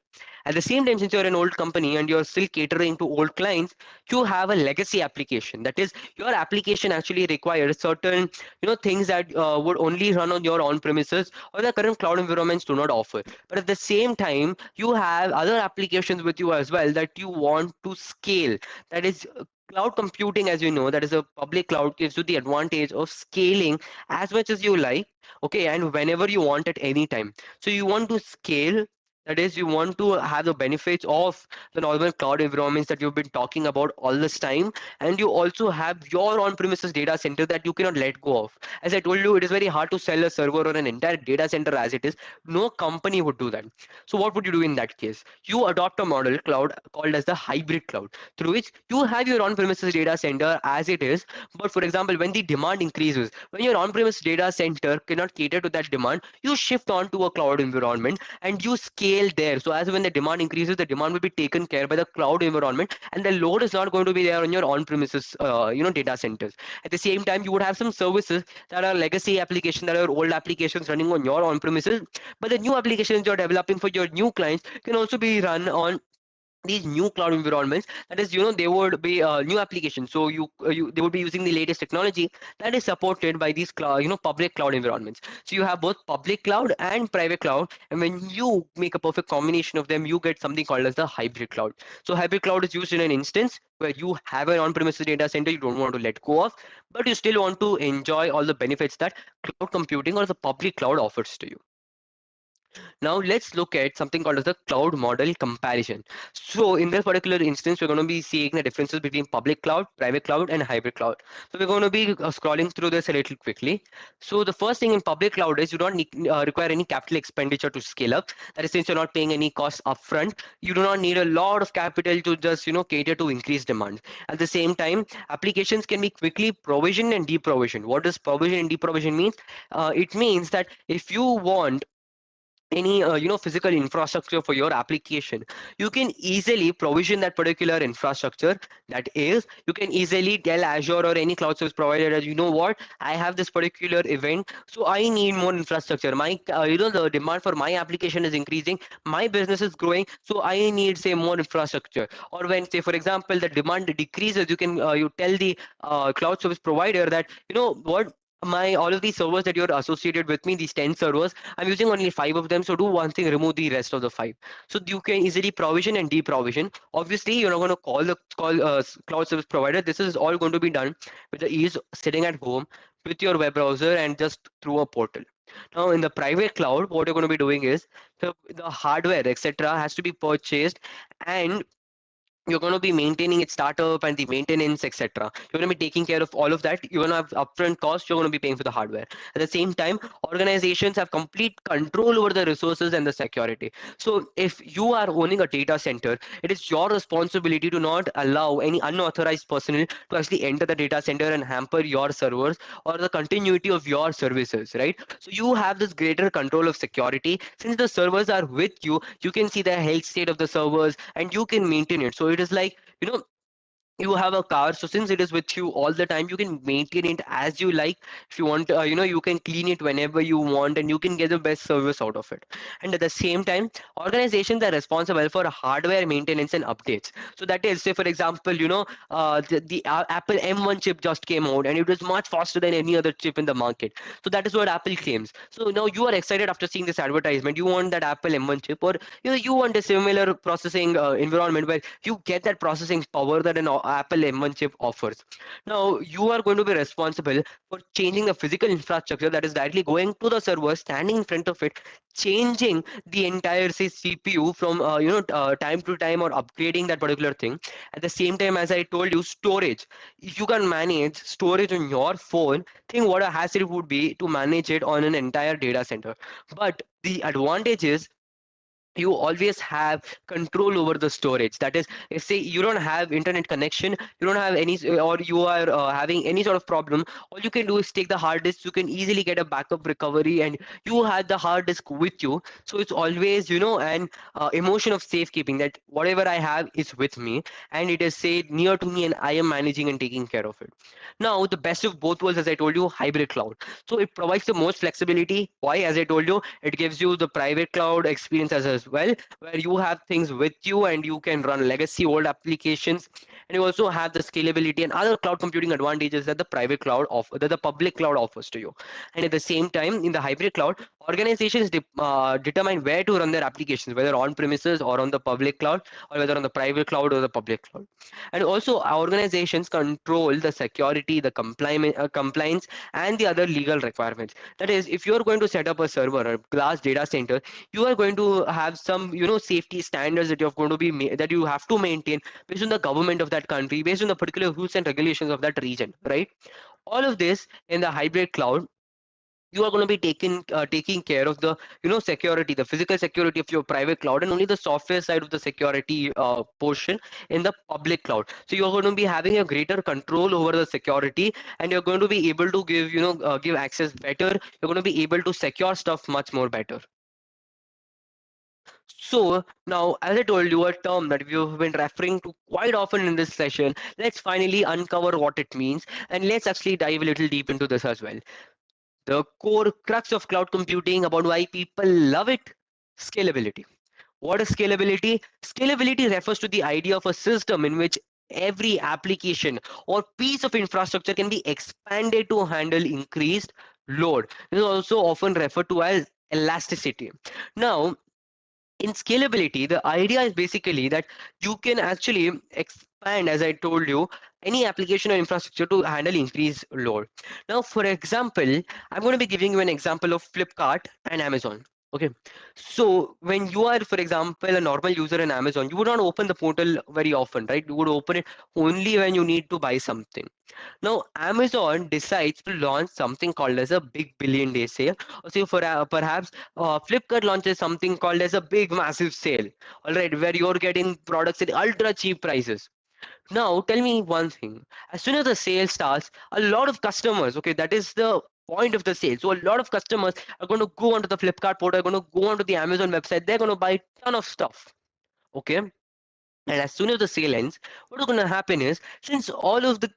At the same time, since you're an old company and you're still catering to old clients, you have a legacy application. That is, your application actually requires certain things that would only run on your on premises or the current cloud environments do not offer. But at the same time, you have other applications with you as well that you want to scale. That is, cloud computing, as you know, that is a public cloud, gives you the advantage of scaling as much as you like, okay, and whenever you want at any time. So you want to scale, that is, you want to have the benefits of the normal cloud environments that you've been talking about all this time, and you also have your on-premises data center that you cannot let go of. As I told you, it is very hard to sell a server or an entire data center as it is. No company would do that. So what would you do in that case? You adopt a model cloud called as the hybrid cloud, through which you have your on-premises data center as it is. But for example, when the demand increases, when your on-premise data center cannot cater to that demand, you shift on to a cloud environment and you scale there. So as when the demand increases, the demand will be taken care by the cloud environment, and the load is not going to be there on your on-premises data centers. At the same time, you would have some services that are legacy applications, that are old applications running on your on-premises, but the new applications you're developing for your new clients can also be run on these new cloud environments. That is, they would be new applications, so they would be using the latest technology that is supported by these cloud, public cloud environments. So you have both public cloud and private cloud, and when you make a perfect combination of them, you get something called as the hybrid cloud. So hybrid cloud is used in an instance where you have an on-premises data center you don't want to let go of, but you still want to enjoy all the benefits that cloud computing or the public cloud offers to you. Now let's look at something called as the cloud model comparison. So in this particular instance, we're going to be seeing the differences between public cloud, private cloud, and hybrid cloud. So we're going to be scrolling through this a little quickly. So the first thing in public cloud is you don't require any capital expenditure to scale up. That is, since you're not paying any cost upfront, you do not need a lot of capital to just cater to increased demand. At the same time, applications can be quickly provisioned and deprovisioned. What does provision and deprovision mean? It means that if you want any physical infrastructure for your application, you can easily provision that particular infrastructure. That is, you can easily tell Azure or any cloud service provider that, you know what, I have this particular event, so I need more infrastructure. My the demand for my application is increasing, my business is growing, so I need, say, more infrastructure. Or when, say, for example, the demand decreases, you can you tell the cloud service provider that, you know what, my all of these servers that you're associated with me, these 10 servers, I'm using only 5 of them. So do one thing, remove the rest of the 5. So you can easily provision and deprovision. Obviously, you're not going to call cloud service provider. This is all going to be done with the ease sitting at home with your web browser and just through a portal. Now, in the private cloud, what you're going to be doing is the hardware, etc., has to be purchased, and you're going to be maintaining its startup and the maintenance, etc. You're going to be taking care of all of that. You're going to have upfront costs. You're going to be paying for the hardware. At the same time, organizations have complete control over the resources and the security. So if you are owning a data center, it is your responsibility to not allow any unauthorized personnel to actually enter the data center and hamper your servers or the continuity of your services, right? So you have this greater control of security. Since the servers are with you, you can see the health state of the servers and you can maintain it. So it is like, you have a car, so since it is with you all the time, you can maintain it as you like. If you want, you can clean it whenever you want, and you can get the best service out of it. And at the same time, organizations are responsible for hardware maintenance and updates. So that is, say, for example, the Apple M1 chip just came out and it was much faster than any other chip in the market. So that is what Apple claims. So now you are excited after seeing this advertisement. You want that Apple M1 chip, or you want a similar processing environment where you get that processing power that an Apple M1 chip offers. Now you are going to be responsible for changing the physical infrastructure that is directly going to the server, standing in front of it, changing the entire, say, CPU from time to time, or upgrading that particular thing. At the same time, as I told you, storage. If you can manage storage on your phone, think what a hassle it would be to manage it on an entire data center. But the advantage is you always have control over the storage. That is, if, say, you don't have internet connection, you don't have any, or you are having any sort of problem, all you can do is take the hard disk. You can easily get a backup recovery, and you have the hard disk with you. So it's always, an emotion of safekeeping, that whatever I have is with me, and it is, say, near to me, and I am managing and taking care of it. Now the best of both worlds, as I told you, hybrid cloud. So it provides the most flexibility. Why? As I told you, it gives you the private cloud experience as well, where you have things with you and you can run legacy old applications, and you also have the scalability and other cloud computing advantages that the private cloud offer, that the public cloud offers to you. And at the same time, in the hybrid cloud, organizations determine where to run their applications, whether on premises or on the public cloud, or whether on the private cloud or the public cloud. And also, our organizations control the security, the compliance, and the other legal requirements. That is, if you are going to set up a server or glass data center, you are going to have some, safety standards that you're going to that you have to maintain based on the government of that country, based on the particular rules and regulations of that region, right? All of this in the hybrid cloud, you are going to be taking care of the, security, the physical security of your private cloud, and only the software side of the security portion in the public cloud. So you're going to be having a greater control over the security, and you're going to be able to give access better. You're going to be able to secure stuff much more better. So now, as I told you, a term that we've been referring to quite often in this session, let's finally uncover what it means, and let's actually dive a little deep into this as well. The core crux of cloud computing, about why people love it: scalability. What is scalability? Scalability refers to the idea of a system in which every application or piece of infrastructure can be expanded to handle increased load. This is also often referred to as elasticity. Now, in scalability, the idea is basically that you can actually expand, as I told you, any application or infrastructure to handle increased load. Now, for example, I'm going to be giving you an example of Flipkart and Amazon. Okay, so when you are, for example, a normal user in Amazon, you would not open the portal very often, right? You would open it only when you need to buy something. Now, Amazon decides to launch something called as a big billion day sale. Or say for perhaps Flipkart launches something called as a big massive sale. All right, where you're getting products at ultra cheap prices. Now, tell me one thing. As soon as the sale starts, a lot of customers, okay, that is the point of the sale. So a lot of customers are going to go onto the Flipkart portal, are going to go onto the Amazon website. They're going to buy a ton of stuff. Okay, and as soon as the sale ends, what is going to happen is, since all of the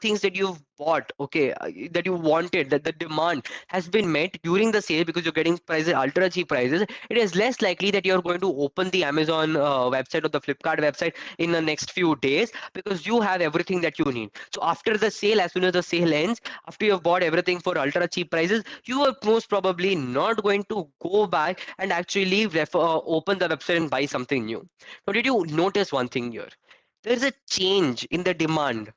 things that you've bought, okay, that you wanted, that the demand has been met during the sale because you're getting prices, ultra cheap prices, it is less likely that you're going to open the Amazon website or the Flipkart website in the next few days because you have everything that you need. So after the sale, as soon as the sale ends, after you've bought everything for ultra cheap prices, you are most probably not going to go back and actually open the website and buy something new. Now, did you notice one thing here? There's a change in the demand,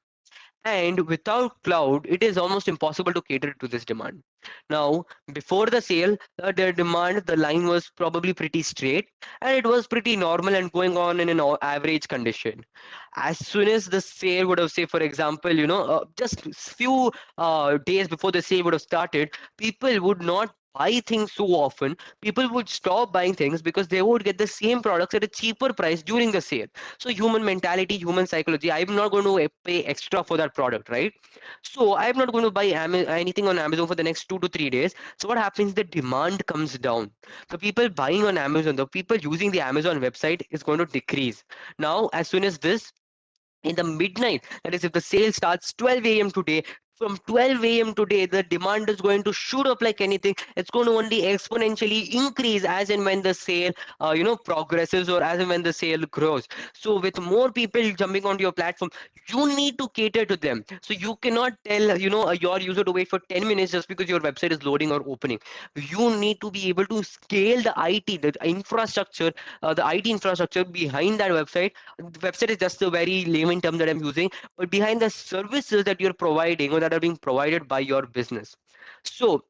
and without cloud, it is almost impossible to cater to this demand. Now, before the sale, the demand, the line was probably pretty straight, and it was pretty normal and going on in an average condition. As soon as the sale would have, say, for example, just few days before the sale would have started, people would not buy things so often. People would stop buying things because they would get the same products at a cheaper price during the sale. So human mentality, human psychology, I'm not going to pay extra for that product, right? So I'm not going to buy anything on Amazon for the next 2 to 3 days. So what happens? The demand comes down. The people buying on Amazon, the people using the Amazon website is going to decrease. Now, as soon as this in the midnight, that is if the sale starts 12 a.m. today, from 12 a.m. today the demand is going to shoot up like anything. It's going to only exponentially increase as and when the sale progresses, or as and when the sale grows. So with more people jumping onto your platform, you need to cater to them. So you cannot tell your user to wait for 10 minutes just because your website is loading or opening. You need to be able to scale the infrastructure, the IT infrastructure behind that website. The website is just a very layman term that I'm using, but behind the services that you're providing or that are being provided by your business. So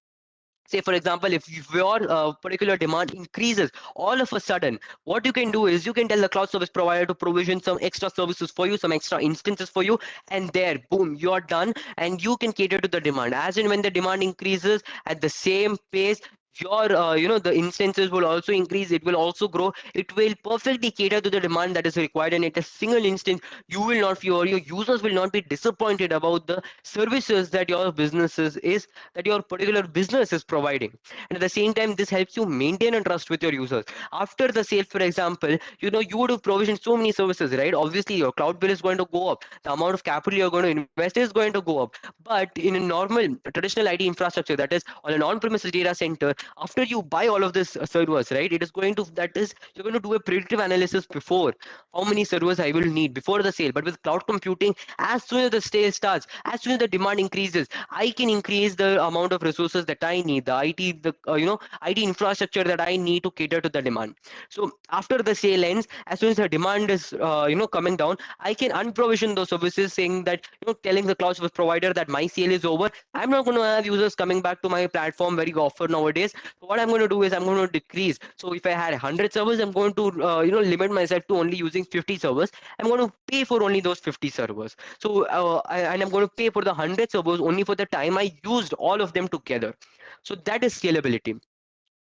say for example, if your particular demand increases all of a sudden, what you can do is you can tell the cloud service provider to provision some extra services for you, some extra instances for you, and there, boom, you're done, and you can cater to the demand. As and when the demand increases at the same pace, your the instances will also increase, it will also grow, it will perfectly cater to the demand that is required, and at a single instance you will not fear, your users will not be disappointed about the services that your particular business is providing. And at the same time, this helps you maintain a trust with your users. After the sale, for example, you would have provisioned so many services, right? Obviously your cloud bill is going to go up, the amount of capital you're going to invest is going to go up. But in a normal traditional IT infrastructure, that is on an on-premises data center, after you buy all of this servers, right, it is going to that is you're going to do a predictive analysis before how many servers I will need before the sale. But with cloud computing, as soon as the sale starts, as soon as the demand increases, I can increase the amount of resources that I need, the IT infrastructure that I need to cater to the demand. So after the sale ends, as soon as the demand is coming down, I can unprovision those services, saying that telling the cloud service provider that my sale is over. I'm not going to have users coming back to my platform very often nowadays. So what I'm going to do is I'm going to decrease. So if I had 100 servers, I'm going to limit myself to only using 50 servers. I'm going to pay for only those 50 servers. So and I'm going to pay for the 100 servers only for the time I used all of them together. So that is scalability.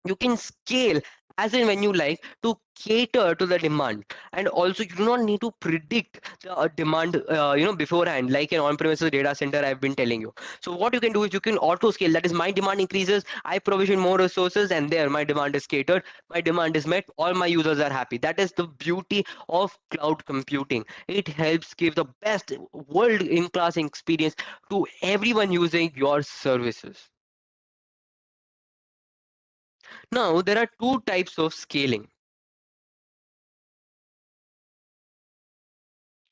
You can scale as and when you like to cater to the demand, and also you do not need to predict the demand beforehand, like an on-premises data center I've been telling you. So what you can do is you can auto scale. That is, my demand increases, I provision more resources, and there my demand is catered, my demand is met, all my users are happy. That is the beauty of cloud computing. It helps give the best world in class experience to everyone using your services. Now, there are two types of scaling.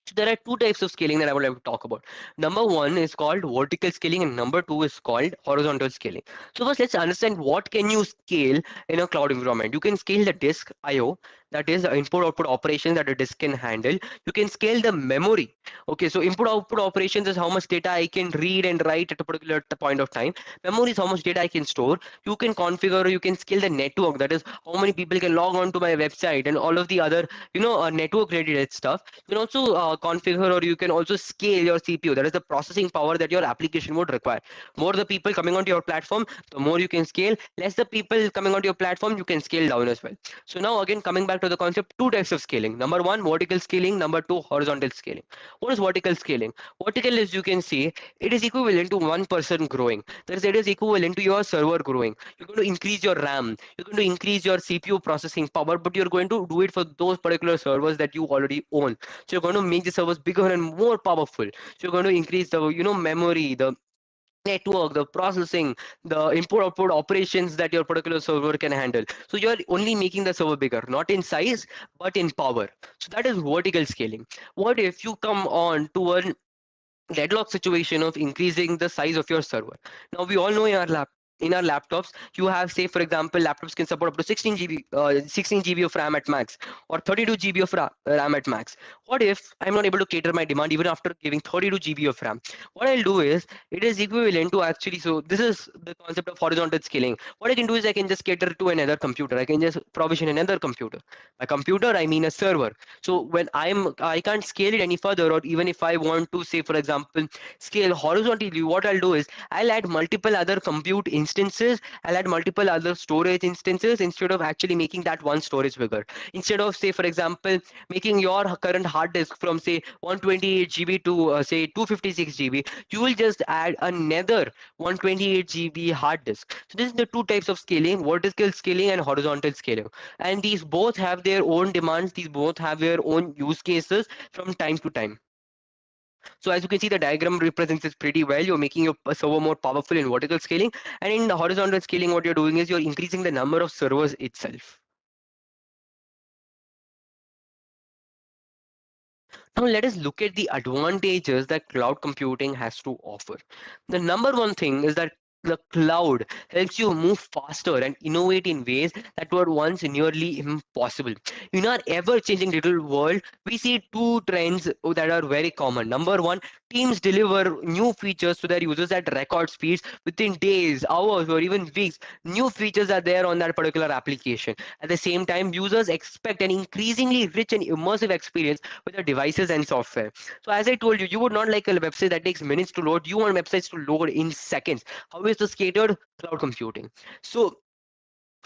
So there are two types of scaling that I would like to talk about. Number one is called vertical scaling, and number two is called horizontal scaling. So first, let's understand what can you scale in a cloud environment. You can scale the disk I/O. that is input output operations that a disk can handle. You can scale the memory. Okay, so input output operations is how much data I can read and write at a particular point of time. Memory is how much data I can store. You can configure, or you can scale the network, that is how many people can log on to my website and all of the other network related stuff. You can also configure, or you can also scale your CPU, that is the processing power that your application would require. More the people coming onto your platform, the more you can scale. Less the people coming onto your platform, you can scale down as well. So now again, coming back to the concept, two types of scaling. Number one, vertical scaling. Number two, horizontal scaling. What is vertical scaling? Vertical is, you can see, it is equivalent to one person growing. That is, it is equivalent to your server growing. You're going to increase your RAM, you're going to increase your CPU processing power, but you're going to do it for those particular servers that you already own. So you're going to make the servers bigger and more powerful. So you're going to increase the memory, the network, the processing, the input output operations that your particular server can handle. So you're only making the server bigger, not in size, but in power. So that is vertical scaling. What if you come on to a deadlock situation of increasing the size of your server? Now we all know in our laptops, you have, say for example, laptops can support up to 16 GB of RAM at max, or 32 GB of RAM at max. What if I'm not able to cater my demand even after giving 32 GB of RAM? What I'll do is, it is equivalent to actually, so this is the concept of horizontal scaling. What I can do is I can just cater to another computer. I can just provision another computer. A computer, I mean a server. So when I can't scale it any further, or even if I want to, say for example, scale horizontally, what I'll do is I'll add multiple other compute instances, I'll add multiple other storage instances, instead of actually making that one storage bigger. Instead of, say for example, making your current hard disk from, say, 128 GB to say 256 GB, you will just add another 128 GB hard disk. So this is the two types of scaling: vertical scaling and horizontal scaling. And these both have their own demands, these both have their own use cases from time to time. So as you can see, the diagram represents this pretty well. You're making your server more powerful in vertical scaling, and in the horizontal scaling, what you're doing is you're increasing the number of servers itself. Now let us look at the advantages that cloud computing has to offer. The number one thing is that the cloud helps you move faster and innovate in ways that were once nearly impossible. In our ever changing digital world, we see two trends that are very common. Number one, teams deliver new features to their users at record speeds within days, hours, or even weeks. New features are there on that particular application. At the same time, users expect an increasingly rich and immersive experience with your devices and software. So as I told you, you would not like a website that takes minutes to load. You want websites to load in seconds. How is this catered? Cloud computing. So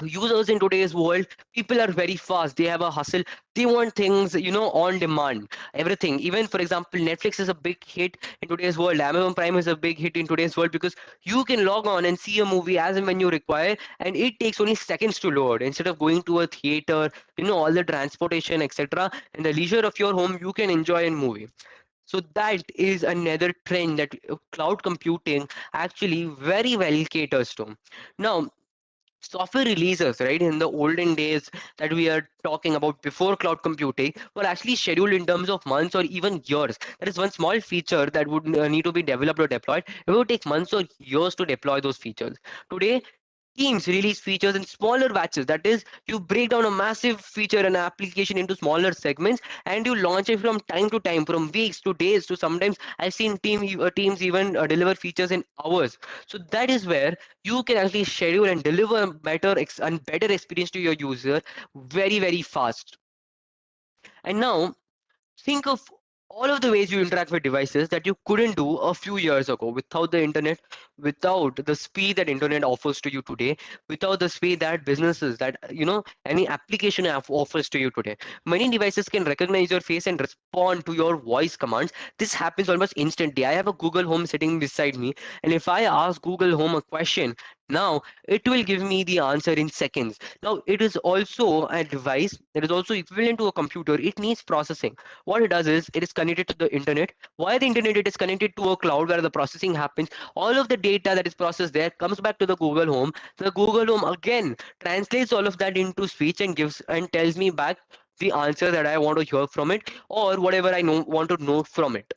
users in today's world, people are very fast, they have a hustle, they want things on demand, everything. Even for example, Netflix is a big hit in today's world, Amazon Prime is a big hit in today's world, because you can log on and see a movie as and when you require, and it takes only seconds to load, instead of going to a theater, all the transportation, etc. In the leisure of your home, you can enjoy a movie. So that is another trend that cloud computing actually very well caters to. Now, software releases, right, in the olden days that we are talking about before cloud computing, were actually scheduled in terms of months or even years. That is one small feature that would need to be developed or deployed. It would take months or years to deploy those features. Today, teams release features in smaller batches. That is, you break down a massive feature and application into smaller segments, and you launch it from time to time, from weeks to days to sometimes I've seen teams even deliver features in hours. So that is where you can actually schedule and deliver a better experience to your user very fast. And now, think of all of the ways you interact with devices that you couldn't do a few years ago without the internet, without the speed that internet offers to you today, without the speed that businesses, that any application app offers to you today. Many devices can recognize your face and respond to your voice commands. This happens almost instantly. I have a Google Home sitting beside me, and if I ask Google Home a question, now it will give me the answer in seconds. Now it is also a device that is also equivalent to a computer. It needs processing. What it does is it is connected to the internet. Why the internet? It is connected to a cloud where the processing happens. All of the data that is processed there comes back to the Google Home. The Google Home again translates all of that into speech and gives and tells me back the answer that I want to hear from it, or whatever I want to know from it.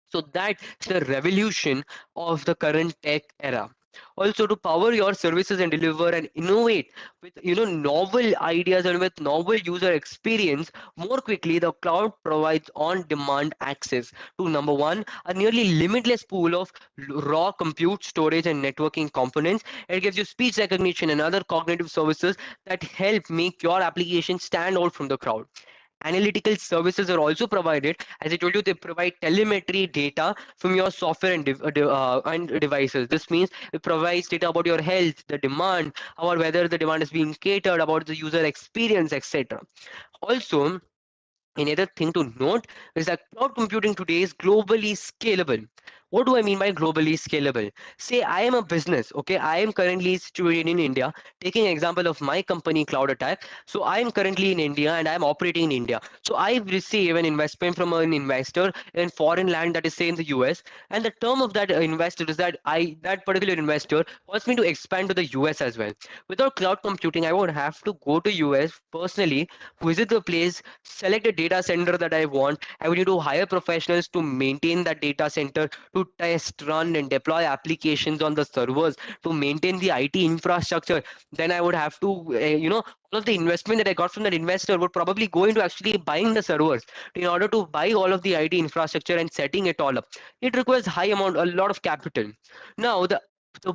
So that's the revolution of the current tech era. Also, to power your services and deliver and innovate with novel ideas and with novel user experience more quickly, the cloud provides on-demand access to number one, a nearly limitless pool of raw compute, storage, and networking components. It gives you speech recognition and other cognitive services that help make your application stand out from the crowd. Analytical services are also provided. As I told you, they provide telemetry data from your software and devices. This means it provides data about your health, the demand, about whether the demand is being catered, about the user experience, etc. Also, another thing to note is that cloud computing today is globally scalable. What do I mean by globally scalable? Say I am a business, okay? I am currently situated in India. Taking an example of my company, Cloud Attack. So I am currently in India and I am operating in India. So I receive an investment from an investor in foreign land, that is say in the US, and the term of that investor is that that particular investor wants me to expand to the US as well. Without cloud computing, I would have to go to US personally, visit the place, select a data center that I want. I would need to hire professionals to maintain that data center, to test, run, and deploy applications on the servers, to maintain the IT infrastructure. Then I would have to, all of the investment that I got from that investor would probably go into actually buying the servers in order to buy all of the IT infrastructure and setting it all up. It requires a lot of capital. Now, the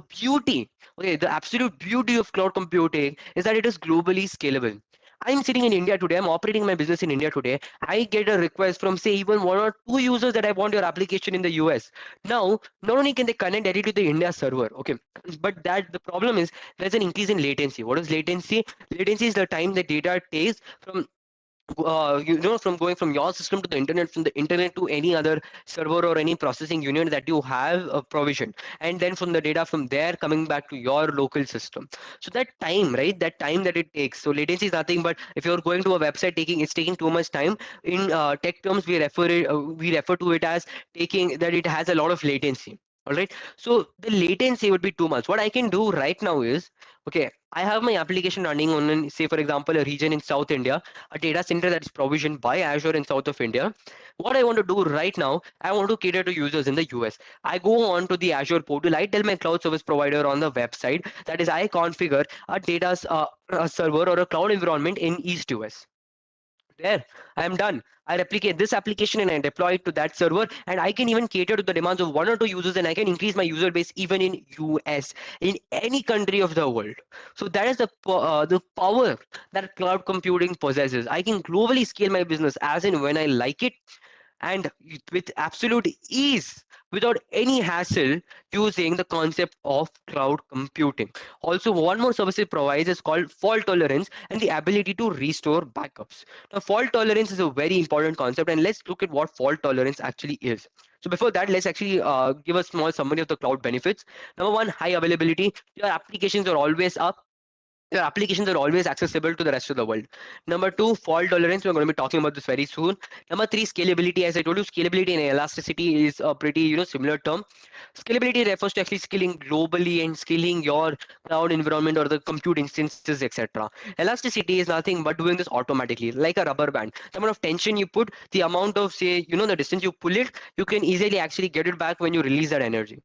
beauty, okay, the absolute beauty of cloud computing is that it is globally scalable. I'm sitting in India today. I'm operating my business in India today. I get a request from, say, even one or two users that I want your application in the US. Now, not only can they connect directly to the India server, okay, but that the problem is there's an increase in latency. What is latency? Latency is the time the data takes from from going from your system to the internet, from the internet to any other server or any processing unit that you have provisioned, and then from the data from there coming back to your local system. So that time, right, that time that it takes, so latency is nothing but if you're going to a website, taking too much time. In tech terms, we refer to it as taking that it has a lot of latency. All right, so the latency would be too much. What I can do right now is, okay, I have my application running on, say for example, a region in South India, a data center that is provisioned by Azure in south of India. What I want to do right now, I want to cater to users in the US. I go on to the Azure portal. I tell my cloud service provider on the website that is I configure a server or a cloud environment in East US. There, I am done. I replicate this application and I deploy it to that server, and I can even cater to the demands of one or two users, and I can increase my user base even in US, in any country of the world. So that is the power that cloud computing possesses. I can globally scale my business as and when I like it, and with absolute ease, without any hassle, using the concept of cloud computing. Also, one more service it provides is called fault tolerance and the ability to restore backups. Now, fault tolerance is a very important concept, and let's look at what fault tolerance actually is. So before that, let's actually give a small summary of the cloud benefits. Number one, high availability. Your applications are always up, your applications are always accessible to the rest of the world. Number two, fault tolerance. We're going to be talking about this very soon. Number three, scalability. As I told you, scalability and elasticity is a pretty similar term. Scalability refers to actually scaling globally and scaling your cloud environment or the compute instances, etc. Elasticity is nothing but doing this automatically, like a rubber band. The amount of tension you put, the amount of, say, the distance you pull it, you can easily actually get it back when you release that energy.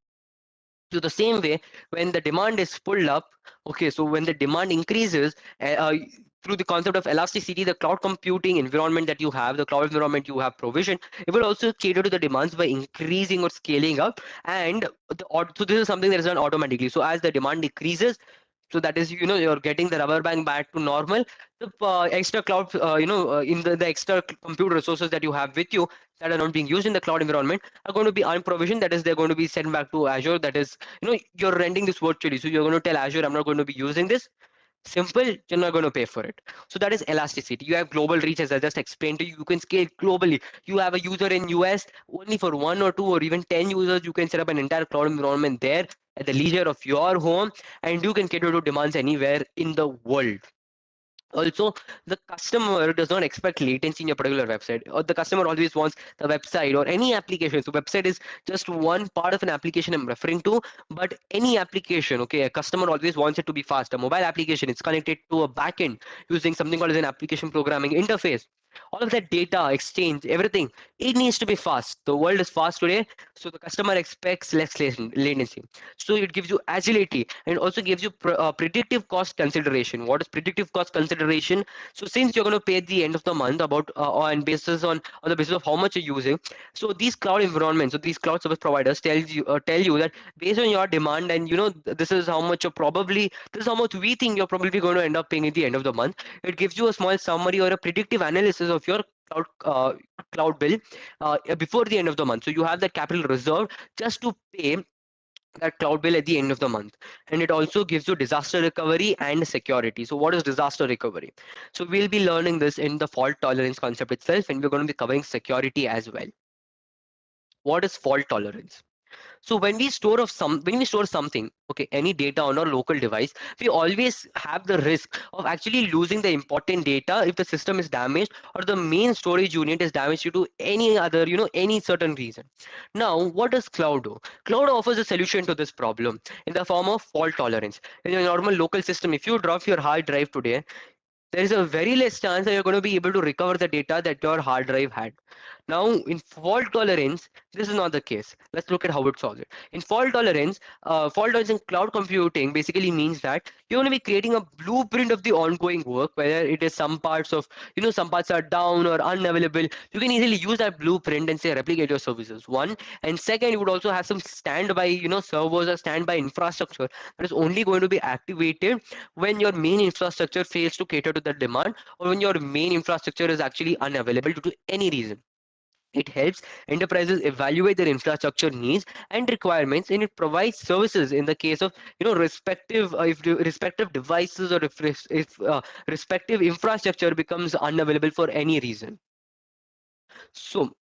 So the same way, when the demand is pulled up, okay, so when the demand increases, through the concept of elasticity, the cloud computing environment that you have, the cloud environment you have provisioned, it will also cater to the demands by increasing or scaling up. And so this is something that is done automatically. So as the demand decreases, so that is, you're getting the rubber band back to normal. The extra cloud, in the extra compute resources that you have with you that are not being used in the cloud environment are going to be unprovisioned. That is, they're going to be sent back to Azure. That is, you're renting this virtually. So you're going to tell Azure, I'm not going to be using this. Simple, you're not going to pay for it. So that is elasticity. You have global reach, as I just explained to you. You can scale globally. You have a user in US, only for one or two or even 10 users, you can set up an entire cloud environment there at the leisure of your home, and you can cater to demands anywhere in the world. Also, the customer does not expect latency in your particular website, or the customer always wants the website or any application. So website is just one part of an application I'm referring to, but any application, okay, a customer always wants it to be fast. A mobile application is connected to a backend using something called as an application programming interface. All of that data exchange, everything, it needs to be fast. The world is fast today, so the customer expects less latency. So it gives you agility and also gives you predictive cost consideration. What is predictive cost consideration? So since you're going to pay at the end of the month about on basis on the basis of how much you're using, so these cloud environments, so these cloud service providers tell you that based on your demand, and this is how much you're probably, this is how much we think you're probably going to end up paying at the end of the month. It gives you a small summary or a predictive analysis of your cloud bill before the end of the month. So you have that capital reserve just to pay that cloud bill at the end of the month. And it also gives you disaster recovery and security. So what is disaster recovery? So we'll be learning this in the fault tolerance concept itself, and we're going to be covering security as well. What is fault tolerance? So when we store something, okay, any data on our local device, we always have the risk of actually losing the important data if the system is damaged or the main storage unit is damaged due to any other, any certain reason. Now, what does cloud do? Cloud offers a solution to this problem in the form of fault tolerance. In your normal local system, if you drop your hard drive today, there is a very less chance that you're going to be able to recover the data that your hard drive had. Now, in fault tolerance, this is not the case. Let's look at how it solves it. In fault tolerance in cloud computing basically means that you're going to be creating a blueprint of the ongoing work, whether it is some parts of, some parts are down or unavailable. You can easily use that blueprint and say replicate your services. One, and second, you would also have some standby, servers or standby infrastructure that is only going to be activated when your main infrastructure fails to cater to that demand, or when your main infrastructure is actually unavailable due to any reason. It helps enterprises evaluate their infrastructure needs and requirements, and it provides services in the case of, respective if the respective devices, or if respective infrastructure becomes unavailable for any reason. So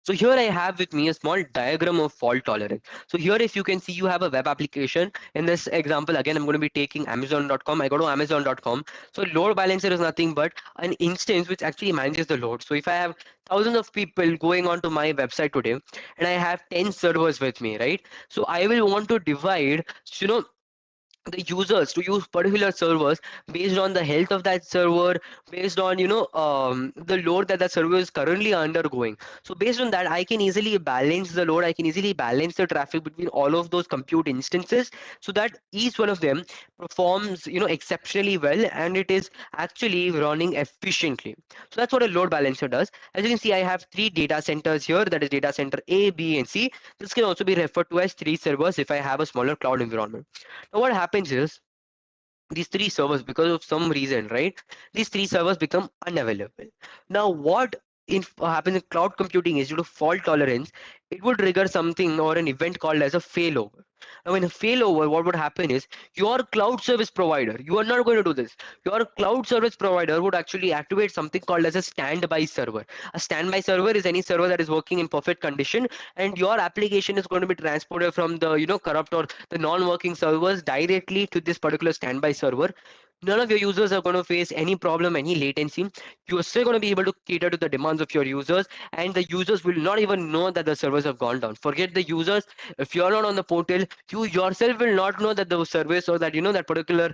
So here I have with me a small diagram of fault tolerance. So here, if you can see, you have a web application. In this example, again, I'm going to be taking Amazon.com. I go to Amazon.com. So load balancer is nothing but an instance which actually manages the load. So if I have thousands of people going onto my website today, and I have 10 servers with me, right? So I will want to divide, the users to use particular servers based on the health of that server, based on, the load that the server is currently undergoing. So based on that, I can easily balance the load, I can easily balance the traffic between all of those compute instances, so that each one of them performs, exceptionally well, and it is actually running efficiently. So that's what a load balancer does. As you can see, I have three data centers here, that is data center A, B, and C. This can also be referred to as three servers if I have a smaller cloud environment. Now what happens is, these three servers, because of some reason, right, these three servers become unavailable. Now what happens in cloud computing is, due to fault tolerance, it would trigger something or an event called as a failover. Now in a failover, what would happen is, your cloud service provider, you are not going to do this, your cloud service provider would actually activate something called as a standby server. A standby server is any server that is working in perfect condition, and your application is going to be transported from the, corrupt or the non-working servers directly to this particular standby server. None of your users are going to face any problem, any latency. You are still going to be able to cater to the demands of your users, and the users will not even know that the servers have gone down. Forget the users. If you're not on the portal, you yourself will not know that the service, or that, that particular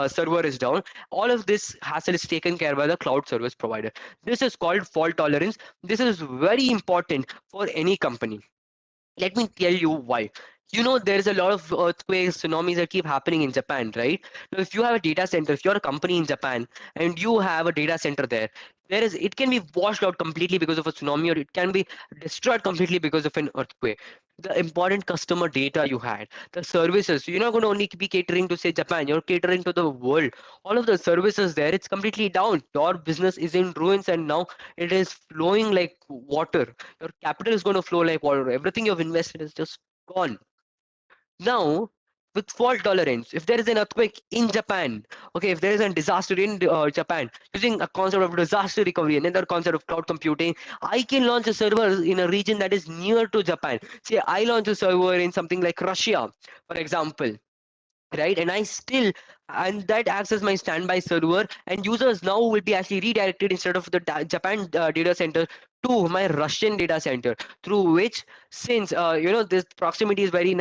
server is down. All of this hassle is taken care by the cloud service provider. This is called fault tolerance. This is very important for any company. Let me tell you why. There is a lot of earthquakes, tsunamis that keep happening in Japan, right? Now, if you have a data center, if you're a company in Japan and you have a data center there, it can be washed out completely because of a tsunami, or it can be destroyed completely because of an earthquake. The important customer data you had, the services, you're not going to only be catering to, say, Japan, you're catering to the world. All of the services there, it's completely down. Your business is in ruins, and now it is flowing like water. Your capital is going to flow like water. Everything you've invested is just gone. Now, with fault tolerance, if there is an earthquake in Japan, okay, if there is a disaster in Japan, using a concept of disaster recovery, another concept of cloud computing, I can launch a server in a region that is near to Japan. Say I launch a server in something like Russia, for example, right, and that acts as my standby server, and users now will be actually redirected instead of the Japan data center to my Russian data center, through which, since this proximity is very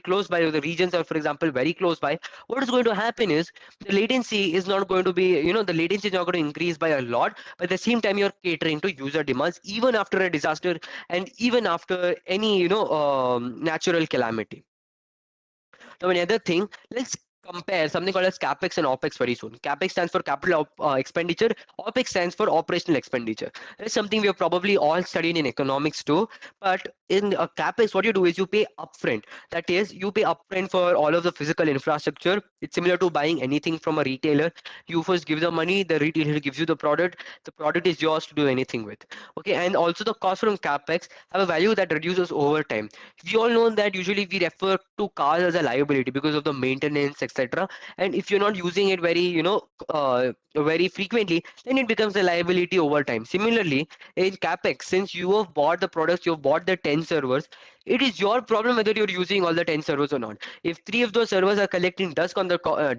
close by, the regions are, for example, very close by, what is going to happen is the latency is not going to be, the latency is not going to increase by a lot, but at the same time you're catering to user demands even after a disaster and even after any natural calamity. Now, another thing, let's compare something called as capex and opex very soon. Capex stands for expenditure. Opex stands for operational expenditure. It's something we have probably all studied in economics too. But in capex, what you do is you pay upfront. That is, you pay upfront for all of the physical infrastructure. It's similar to buying anything from a retailer. You first give the money, the retailer gives you the product. The product is yours to do anything with. Okay, and also the cost from capex have a value that reduces over time. We all know that usually we refer to cars as a liability because of the maintenance, etc. And if you're not using it very frequently, then it becomes a liability over time. Similarly, in capex, since you have bought the products, you've bought the 10 servers, it is your problem whether you're using all the 10 servers or not. If three of those servers are collecting dust on the